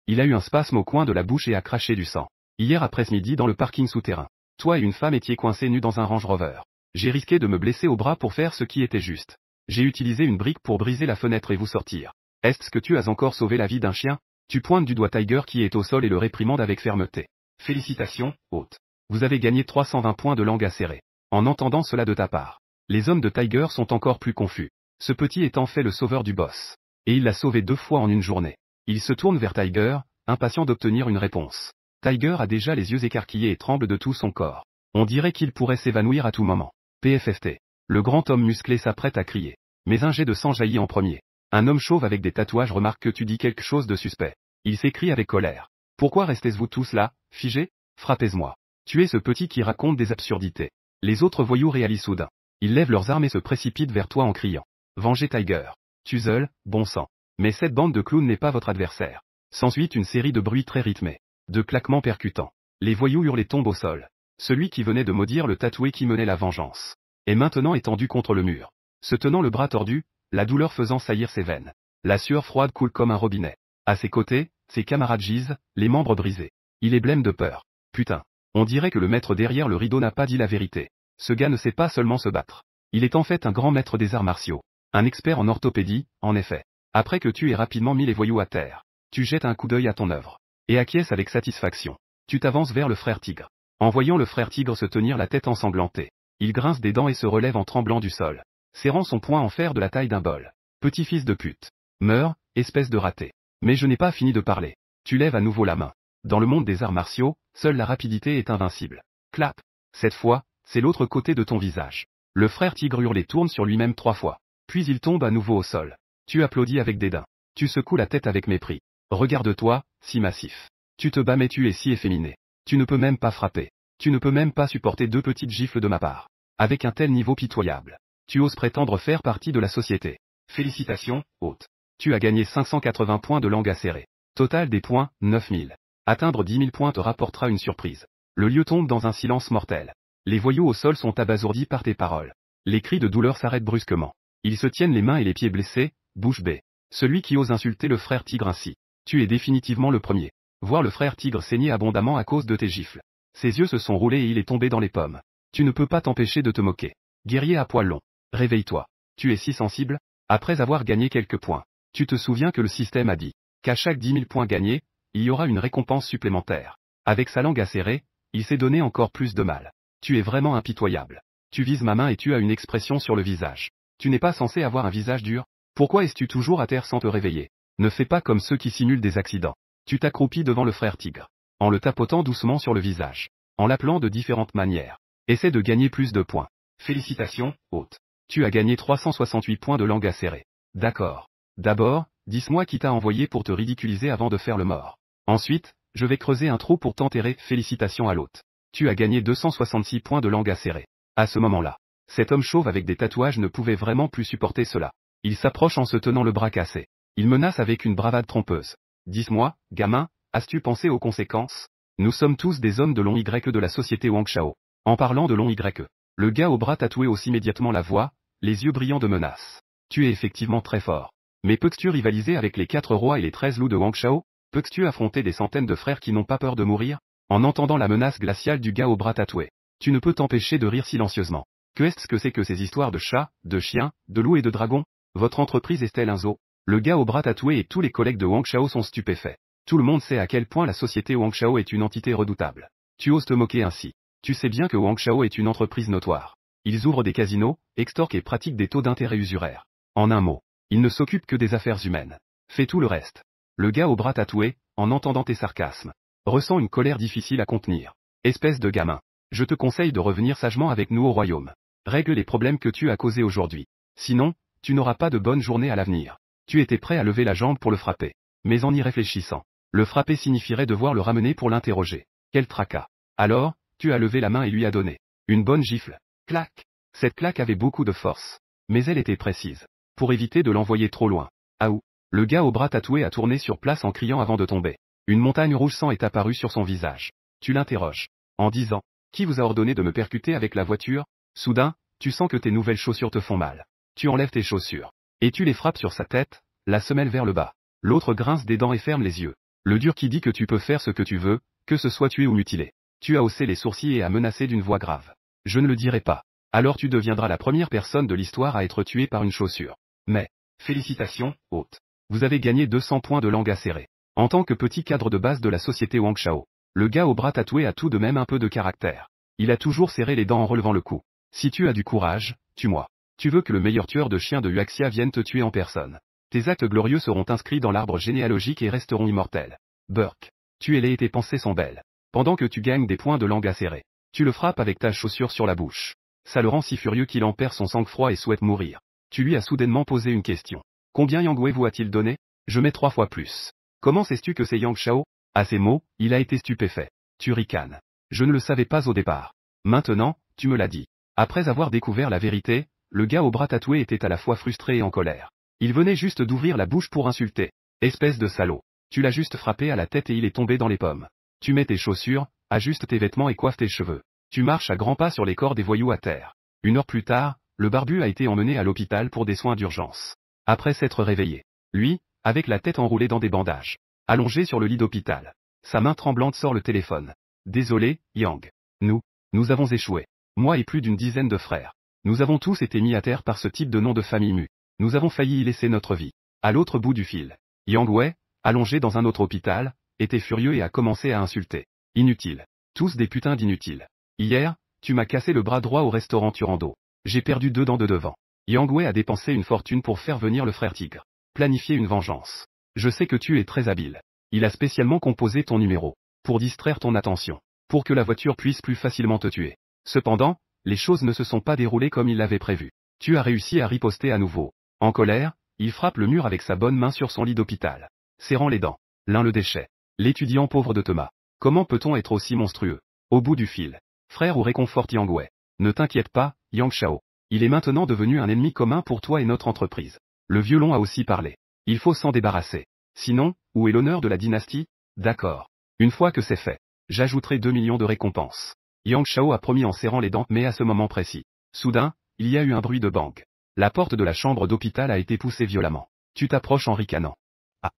il a eu un spasme au coin de la bouche et a craché du sang. Hier après-midi dans le parking souterrain. Toi et une femme étiez coincés nus dans un Range Rover. J'ai risqué de me blesser au bras pour faire ce qui était juste. J'ai utilisé une brique pour briser la fenêtre et vous sortir. Est-ce que tu as encore sauvé la vie d'un chien? Tu pointes du doigt Tiger qui est au sol et le réprimande avec fermeté. Félicitations, hôte. Vous avez gagné 320 points de langue acérée. En entendant cela de ta part, les hommes de Tiger sont encore plus confus. Ce petit est en fait le sauveur du boss. Et il l'a sauvé 2 fois en une journée. Il se tourne vers Tiger, impatient d'obtenir une réponse. Tiger a déjà les yeux écarquillés et tremble de tout son corps. On dirait qu'il pourrait s'évanouir à tout moment. PFFT. Le grand homme musclé s'apprête à crier. Mais un jet de sang jaillit en premier. Un homme chauve avec des tatouages remarque que tu dis quelque chose de suspect. Il s'écrie avec colère. Pourquoi restez-vous tous là, figés? Frappez-moi. Tuez ce petit qui raconte des absurdités. Les autres voyous réalisent soudain. Ils lèvent leurs armes et se précipitent vers toi en criant. Vengez Tiger. Tuezel, bon sang. Mais cette bande de clowns n'est pas votre adversaire. S'ensuit une série de bruits très rythmés. De claquements percutants. Les voyous hurlent et tombent au sol. Celui qui venait de maudire le tatoué qui menait la vengeance est maintenant étendu contre le mur. Se tenant le bras tordu, la douleur faisant saillir ses veines. La sueur froide coule comme un robinet. À ses côtés, ses camarades gisent, les membres brisés. Il est blême de peur. Putain. On dirait que le maître derrière le rideau n'a pas dit la vérité. Ce gars ne sait pas seulement se battre. Il est en fait un grand maître des arts martiaux. Un expert en orthopédie, en effet. Après que tu aies rapidement mis les voyous à terre, tu jettes un coup d'œil à ton œuvre. Et acquiesces avec satisfaction. Tu t'avances vers le frère tigre. En voyant le frère tigre se tenir la tête ensanglantée, il grince des dents et se relève en tremblant du sol, serrant son poing en fer de la taille d'un bol. Petit fils de pute. Meurs, espèce de raté. Mais je n'ai pas fini de parler. Tu lèves à nouveau la main. Dans le monde des arts martiaux, seule la rapidité est invincible. Clap. Cette fois, c'est l'autre côté de ton visage. Le frère tigre hurle et tourne sur lui-même 3 fois. Puis il tombe à nouveau au sol. Tu applaudis avec dédain. Tu secoues la tête avec mépris. Regarde-toi, si massif. Tu te bats mais tu es si efféminé. Tu ne peux même pas frapper. Tu ne peux même pas supporter 2 petites gifles de ma part. Avec un tel niveau pitoyable. Tu oses prétendre faire partie de la société. Félicitations, hôte. Tu as gagné 580 points de langue acérée. Total des points, 9000. Atteindre 10 000 points te rapportera une surprise. Le lieu tombe dans un silence mortel. Les voyous au sol sont abasourdis par tes paroles. Les cris de douleur s'arrêtent brusquement. Ils se tiennent les mains et les pieds blessés, bouche bée. Celui qui ose insulter le frère tigre ainsi. Tu es définitivement le premier. Voir le frère tigre saigner abondamment à cause de tes gifles. Ses yeux se sont roulés et il est tombé dans les pommes. Tu ne peux pas t'empêcher de te moquer. Guerrier à poil long. Réveille-toi. Tu es si sensible. Après avoir gagné quelques points. Tu te souviens que le système a dit qu'à chaque 10 000 points gagnés, il y aura une récompense supplémentaire. Avec sa langue acérée, il s'est donné encore plus de mal. Tu es vraiment impitoyable. Tu vises ma main et tu as une expression sur le visage. Tu n'es pas censé avoir un visage dur. Pourquoi es-tu toujours à terre sans te réveiller? Ne fais pas comme ceux qui simulent des accidents. Tu t'accroupis devant le frère tigre. En le tapotant doucement sur le visage. En l'appelant de différentes manières. Essaie de gagner plus de points. Félicitations, hôte. Tu as gagné 368 points de langue acérée. D'accord. D'abord, dis-moi qui t'a envoyé pour te ridiculiser avant de faire le mort. Ensuite, je vais creuser un trou pour t'enterrer. Félicitations à l'hôte. Tu as gagné 266 points de langue acérée. À ce moment-là, cet homme chauve avec des tatouages ne pouvait vraiment plus supporter cela. Il s'approche en se tenant le bras cassé. Il menace avec une bravade trompeuse. Dis-moi, gamin, as-tu pensé aux conséquences? Nous sommes tous des hommes de long Y de la société Wang Chao. En parlant de long Y, le gars au bras tatoué hausse immédiatement la voix, les yeux brillants de menace. Tu es effectivement très fort. Mais peux-tu rivaliser avec les 4 rois et les 13 loups de Wang Chao? Peux-tu affronter des centaines de frères qui n'ont pas peur de mourir? En entendant la menace glaciale du gars au bras tatoué, tu ne peux t'empêcher de rire silencieusement. Qu'est-ce que c'est que ces histoires de chats, de chiens, de loups et de dragons? Votre entreprise est-elle un zoo? Le gars au bras tatoué et tous les collègues de Wang Chao sont stupéfaits. Tout le monde sait à quel point la société Wang Chao est une entité redoutable. Tu oses te moquer ainsi. Tu sais bien que Wang Chao est une entreprise notoire. Ils ouvrent des casinos, extorquent et pratiquent des taux d'intérêt usuraires. En un mot, ils ne s'occupent que des affaires humaines. Fais tout le reste. Le gars au bras tatoué, en entendant tes sarcasmes, ressent une colère difficile à contenir. Espèce de gamin. Je te conseille de revenir sagement avec nous au royaume. Règle les problèmes que tu as causés aujourd'hui. Sinon, tu n'auras pas de bonne journée à l'avenir. Tu étais prêt à lever la jambe pour le frapper. Mais en y réfléchissant, le frapper signifierait devoir le ramener pour l'interroger. Quel tracas. Alors, tu as levé la main et lui as donné une bonne gifle. Clac. Cette claque avait beaucoup de force. Mais elle était précise. Pour éviter de l'envoyer trop loin. Aou. Le gars au bras tatoué a tourné sur place en criant avant de tomber. Une montagne rouge sang est apparue sur son visage. Tu l'interroges. En disant, qui vous a ordonné de me percuter avec la voiture? Soudain, tu sens que tes nouvelles chaussures te font mal. Tu enlèves tes chaussures. Et tu les frappes sur sa tête, la semelle vers le bas. L'autre grince des dents et ferme les yeux. Le dur qui dit que tu peux faire ce que tu veux, que ce soit tué ou mutilé. Tu as haussé les sourcils et as menacé d'une voix grave. Je ne le dirai pas. Alors tu deviendras la première personne de l'histoire à être tuée par une chaussure. Mais, félicitations, hôte. Vous avez gagné 200 points de langue acérée. En tant que petit cadre de base de la société Wang Chao, le gars au bras tatoué a tout de même un peu de caractère. Il a toujours serré les dents en relevant le cou. Si tu as du courage, tue-moi. Tu veux que le meilleur tueur de chiens de Huaxia vienne te tuer en personne. Tes actes glorieux seront inscrits dans l'arbre généalogique et resteront immortels. Burke. Tuez-les et tes pensées sont belles. Pendant que tu gagnes des points de langue acérés, tu le frappes avec ta chaussure sur la bouche. Ça le rend si furieux qu'il en perd son sang-froid et souhaite mourir. Tu lui as soudainement posé une question. Combien Yang Wei vous a-t-il donné? Je mets 3 fois plus. Comment sais-tu que c'est Yang Shao? À ces mots, il a été stupéfait. Tu ricanes. Je ne le savais pas au départ. Maintenant, tu me l'as dit. Après avoir découvert la vérité, le gars au bras tatoué était à la fois frustré et en colère. Il venait juste d'ouvrir la bouche pour insulter. Espèce de salaud. Tu l'as juste frappé à la tête et il est tombé dans les pommes. Tu mets tes chaussures, ajuste tes vêtements et coiffe tes cheveux. Tu marches à grands pas sur les corps des voyous à terre. 1 heure plus tard, le barbu a été emmené à l'hôpital pour des soins d'urgence. Après s'être réveillé, lui, avec la tête enroulée dans des bandages, allongé sur le lit d'hôpital. Sa main tremblante sort le téléphone. Désolé, Yang. Nous avons échoué. Moi et plus d'une dizaine de frères. Nous avons tous été mis à terre par ce type de nom de famille mu. Nous avons failli y laisser notre vie. À l'autre bout du fil, Yang Wei, allongé dans un autre hôpital, était furieux et a commencé à insulter. Inutile. Tous des putains d'inutiles. Hier, tu m'as cassé le bras droit au restaurant Turando. J'ai perdu 2 dents de devant. Yang Wei a dépensé une fortune pour faire venir le frère Tigre. Planifier une vengeance. Je sais que tu es très habile. Il a spécialement composé ton numéro. Pour distraire ton attention. Pour que la voiture puisse plus facilement te tuer. Cependant, les choses ne se sont pas déroulées comme il l'avait prévu. Tu as réussi à riposter à nouveau. En colère, il frappe le mur avec sa bonne main sur son lit d'hôpital. Serrant les dents. L'un le déchet. L'étudiant pauvre de Thomas. Comment peut-on être aussi monstrueux? Au bout du fil. Frère ou réconforte Yang Wei. Ne t'inquiète pas, Yang Shao. Il est maintenant devenu un ennemi commun pour toi et notre entreprise. Le violon a aussi parlé. Il faut s'en débarrasser. Sinon, où est l'honneur de la dynastie? D'accord. Une fois que c'est fait, j'ajouterai 2 millions de récompenses. Yang Shao a promis en serrant les dents, mais à ce moment précis. Soudain, il y a eu un bruit de bang. La porte de la chambre d'hôpital a été poussée violemment. Tu t'approches en ricanant. Ah.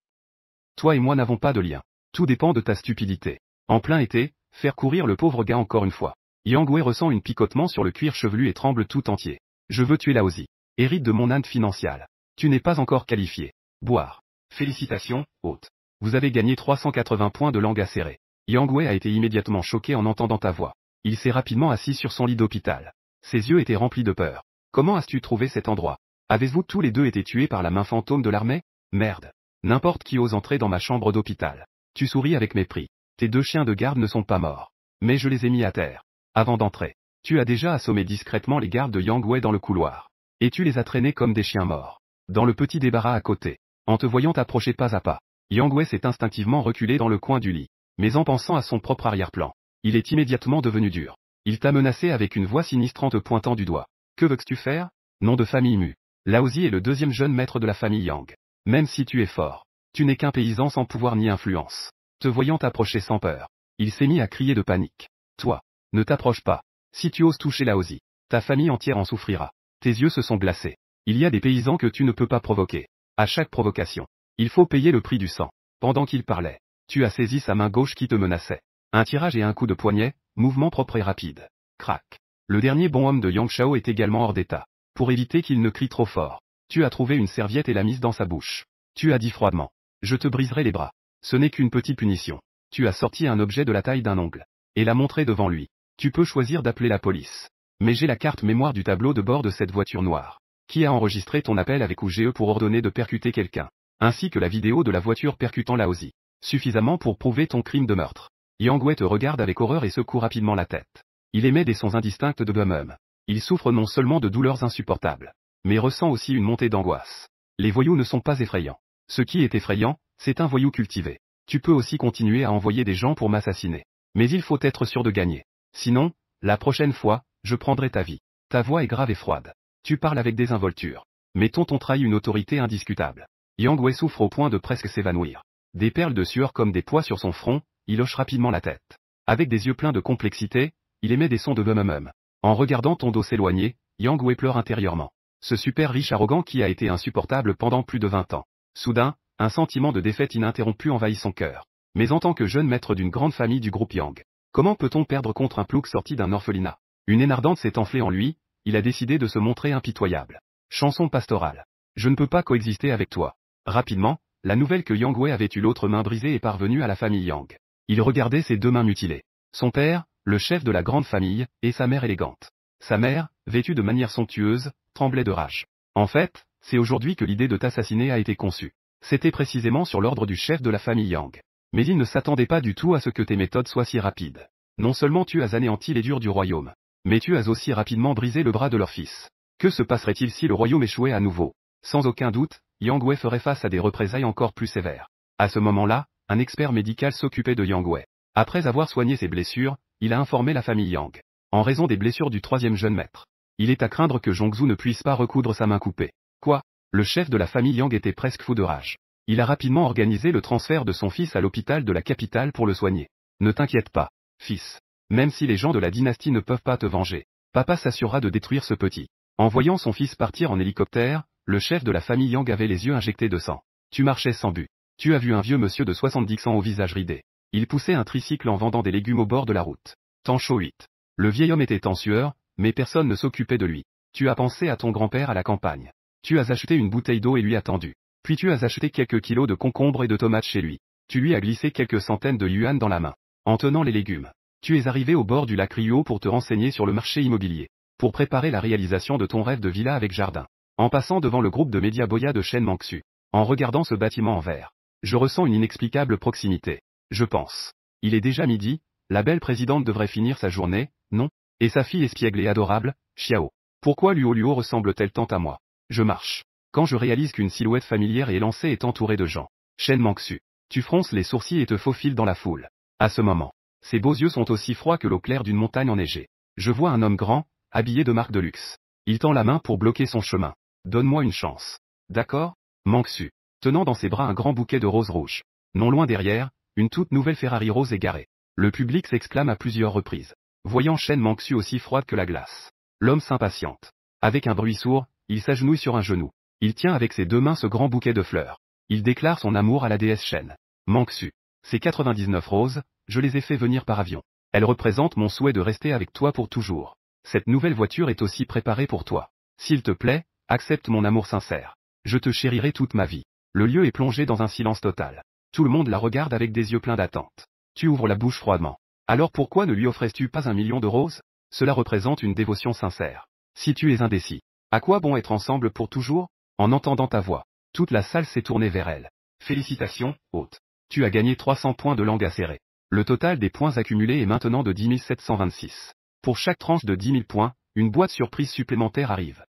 Toi et moi n'avons pas de lien. Tout dépend de ta stupidité. En plein été, faire courir le pauvre gars encore une fois. Yang Wei ressent une picotement sur le cuir chevelu et tremble tout entier. Je veux tuer Laozi. Hérite de mon inde financière. Tu n'es pas encore qualifié. Boire. Félicitations, hôte. Vous avez gagné 380 points de langue acérée. Yang Wei a été immédiatement choqué en entendant ta voix. Il s'est rapidement assis sur son lit d'hôpital. Ses yeux étaient remplis de peur. Comment as-tu trouvé cet endroit? Avez-vous tous les deux été tués par la main fantôme de l'armée? Merde. N'importe qui ose entrer dans ma chambre d'hôpital. Tu souris avec mépris. Tes 2 chiens de garde ne sont pas morts. Mais je les ai mis à terre. Avant d'entrer, tu as déjà assommé discrètement les gardes de Yang Wei dans le couloir. Et tu les as traînés comme des chiens morts. Dans le petit débarras à côté. En te voyant t'approcher pas à pas, Yang Wei s'est instinctivement reculé dans le coin du lit. Mais en pensant à son propre arrière-plan, il est immédiatement devenu dur. Il t'a menacé avec une voix sinistrante te pointant du doigt. Que veux-tu faire? Nom de famille mu. Laozi est le 2e jeune maître de la famille Yang. Même si tu es fort, tu n'es qu'un paysan sans pouvoir ni influence. Te voyant t'approcher sans peur, il s'est mis à crier de panique. Toi, ne t'approche pas. Si tu oses toucher Laozi, ta famille entière en souffrira. Tes yeux se sont glacés. Il y a des paysans que tu ne peux pas provoquer. À chaque provocation, il faut payer le prix du sang. Pendant qu'il parlait, tu as saisi sa main gauche qui te menaçait. Un tirage et un coup de poignet, mouvement propre et rapide. Crac. Le dernier bonhomme de Yang Shao est également hors d'état. Pour éviter qu'il ne crie trop fort, tu as trouvé une serviette et l'as mise dans sa bouche. Tu as dit froidement. Je te briserai les bras. Ce n'est qu'une petite punition. Tu as sorti un objet de la taille d'un ongle. Et l'as montré devant lui. Tu peux choisir d'appeler la police. Mais j'ai la carte mémoire du tableau de bord de cette voiture noire. Qui a enregistré ton appel avec OGE pour ordonner de percuter quelqu'un. Ainsi que la vidéo de la voiture percutant Laozi. Suffisamment pour prouver ton crime de meurtre. Yang Wei te regarde avec horreur et secoue rapidement la tête. Il émet des sons indistincts de bum. Il souffre non seulement de douleurs insupportables, mais ressent aussi une montée d'angoisse. Les voyous ne sont pas effrayants. Ce qui est effrayant, c'est un voyou cultivé. Tu peux aussi continuer à envoyer des gens pour m'assassiner. Mais il faut être sûr de gagner. Sinon, la prochaine fois, je prendrai ta vie. Ta voix est grave et froide. Tu parles avec désinvolture. Mais ton ton trahit une autorité indiscutable. Yang Wei souffre au point de presque s'évanouir. Des perles de sueur comme des pois sur son front, il hoche rapidement la tête. Avec des yeux pleins de complexité, il émet des sons de bum. En regardant ton dos s'éloigner, Yang Wei pleure intérieurement. Ce super riche arrogant qui a été insupportable pendant plus de 20 ans. Soudain, un sentiment de défaite ininterrompu envahit son cœur. Mais en tant que jeune maître d'une grande famille du groupe Yang, comment peut-on perdre contre un plouc sorti d'un orphelinat? Une haine ardente s'est enflée en lui, il a décidé de se montrer impitoyable. Chanson pastorale. Je ne peux pas coexister avec toi. Rapidement, la nouvelle que Yang Wei avait eu l'autre main brisée est parvenue à la famille Yang. Il regardait ses 2 mains mutilées. Son père, le chef de la grande famille, et sa mère élégante. Sa mère, vêtue de manière somptueuse, tremblait de rage. En fait, c'est aujourd'hui que l'idée de t'assassiner a été conçue. C'était précisément sur l'ordre du chef de la famille Yang. Mais il ne s'attendait pas du tout à ce que tes méthodes soient si rapides. Non seulement tu as anéanti les durs du royaume, mais tu as aussi rapidement brisé le bras de leur fils. Que se passerait-il si le royaume échouait à nouveau? Sans aucun doute, Yang Wei ferait face à des représailles encore plus sévères. À ce moment-là, un expert médical s'occupait de Yang Wei. Après avoir soigné ses blessures, il a informé la famille Yang. En raison des blessures du troisième jeune maître, il est à craindre que Zhongzhu ne puisse pas recoudre sa main coupée. Quoi? Le chef de la famille Yang était presque fou de rage. Il a rapidement organisé le transfert de son fils à l'hôpital de la capitale pour le soigner. Ne t'inquiète pas, fils. Même si les gens de la dynastie ne peuvent pas te venger, papa s'assurera de détruire ce petit. En voyant son fils partir en hélicoptère, le chef de la famille Yang avait les yeux injectés de sang. Tu marchais sans but. Tu as vu un vieux monsieur de 70 ans au visage ridé. Il poussait un tricycle en vendant des légumes au bord de la route. Tancho 8. Le vieil homme était en sueur, mais personne ne s'occupait de lui. Tu as pensé à ton grand-père à la campagne. Tu as acheté une bouteille d'eau et lui as tendu. Puis tu as acheté quelques kilos de concombres et de tomates chez lui. Tu lui as glissé quelques centaines de yuan dans la main. En tenant les légumes. Tu es arrivé au bord du lac Rio pour te renseigner sur le marché immobilier. Pour préparer la réalisation de ton rêve de villa avec jardin. En passant devant le groupe de médias Boya de Shen Mangxu. En regardant ce bâtiment en verre. Je ressens une inexplicable proximité. Je pense. Il est déjà midi, la belle présidente devrait finir sa journée, non? Et sa fille espiègle et adorable, Xiao. Pourquoi Luo ressemble-t-elle tant à moi? Je marche. Quand je réalise qu'une silhouette familière et élancée est entourée de gens. Shen Mangxu. Tu fronces les sourcils et te faufiles dans la foule. À ce moment. Ses beaux yeux sont aussi froids que l'eau claire d'une montagne enneigée. Je vois un homme grand, habillé de marque de luxe. Il tend la main pour bloquer son chemin. Donne-moi une chance. D'accord? Mangxu. Tenant dans ses bras un grand bouquet de roses rouges. Non loin derrière, une toute nouvelle Ferrari rose est garée. Le public s'exclame à plusieurs reprises. Voyant Shen Mangxu aussi froide que la glace. L'homme s'impatiente. Avec un bruit sourd, il s'agenouille sur un genou. Il tient avec ses deux mains ce grand bouquet de fleurs. Il déclare son amour à la déesse Shen. Mangxu. Ces 99 roses, je les ai fait venir par avion. Elles représentent mon souhait de rester avec toi pour toujours. Cette nouvelle voiture est aussi préparée pour toi. S'il te plaît, accepte mon amour sincère. Je te chérirai toute ma vie. Le lieu est plongé dans un silence total. Tout le monde la regarde avec des yeux pleins d'attente. Tu ouvres la bouche froidement. Alors pourquoi ne lui offrais-tu pas 1 million de roses? Cela représente une dévotion sincère. Si tu es indécis, à quoi bon être ensemble pour toujours? En entendant ta voix, toute la salle s'est tournée vers elle. Félicitations, hôte. Tu as gagné 300 points de langue acérée. Le total des points accumulés est maintenant de 10 726. Pour chaque tranche de 10 000 points, une boîte surprise supplémentaire arrive.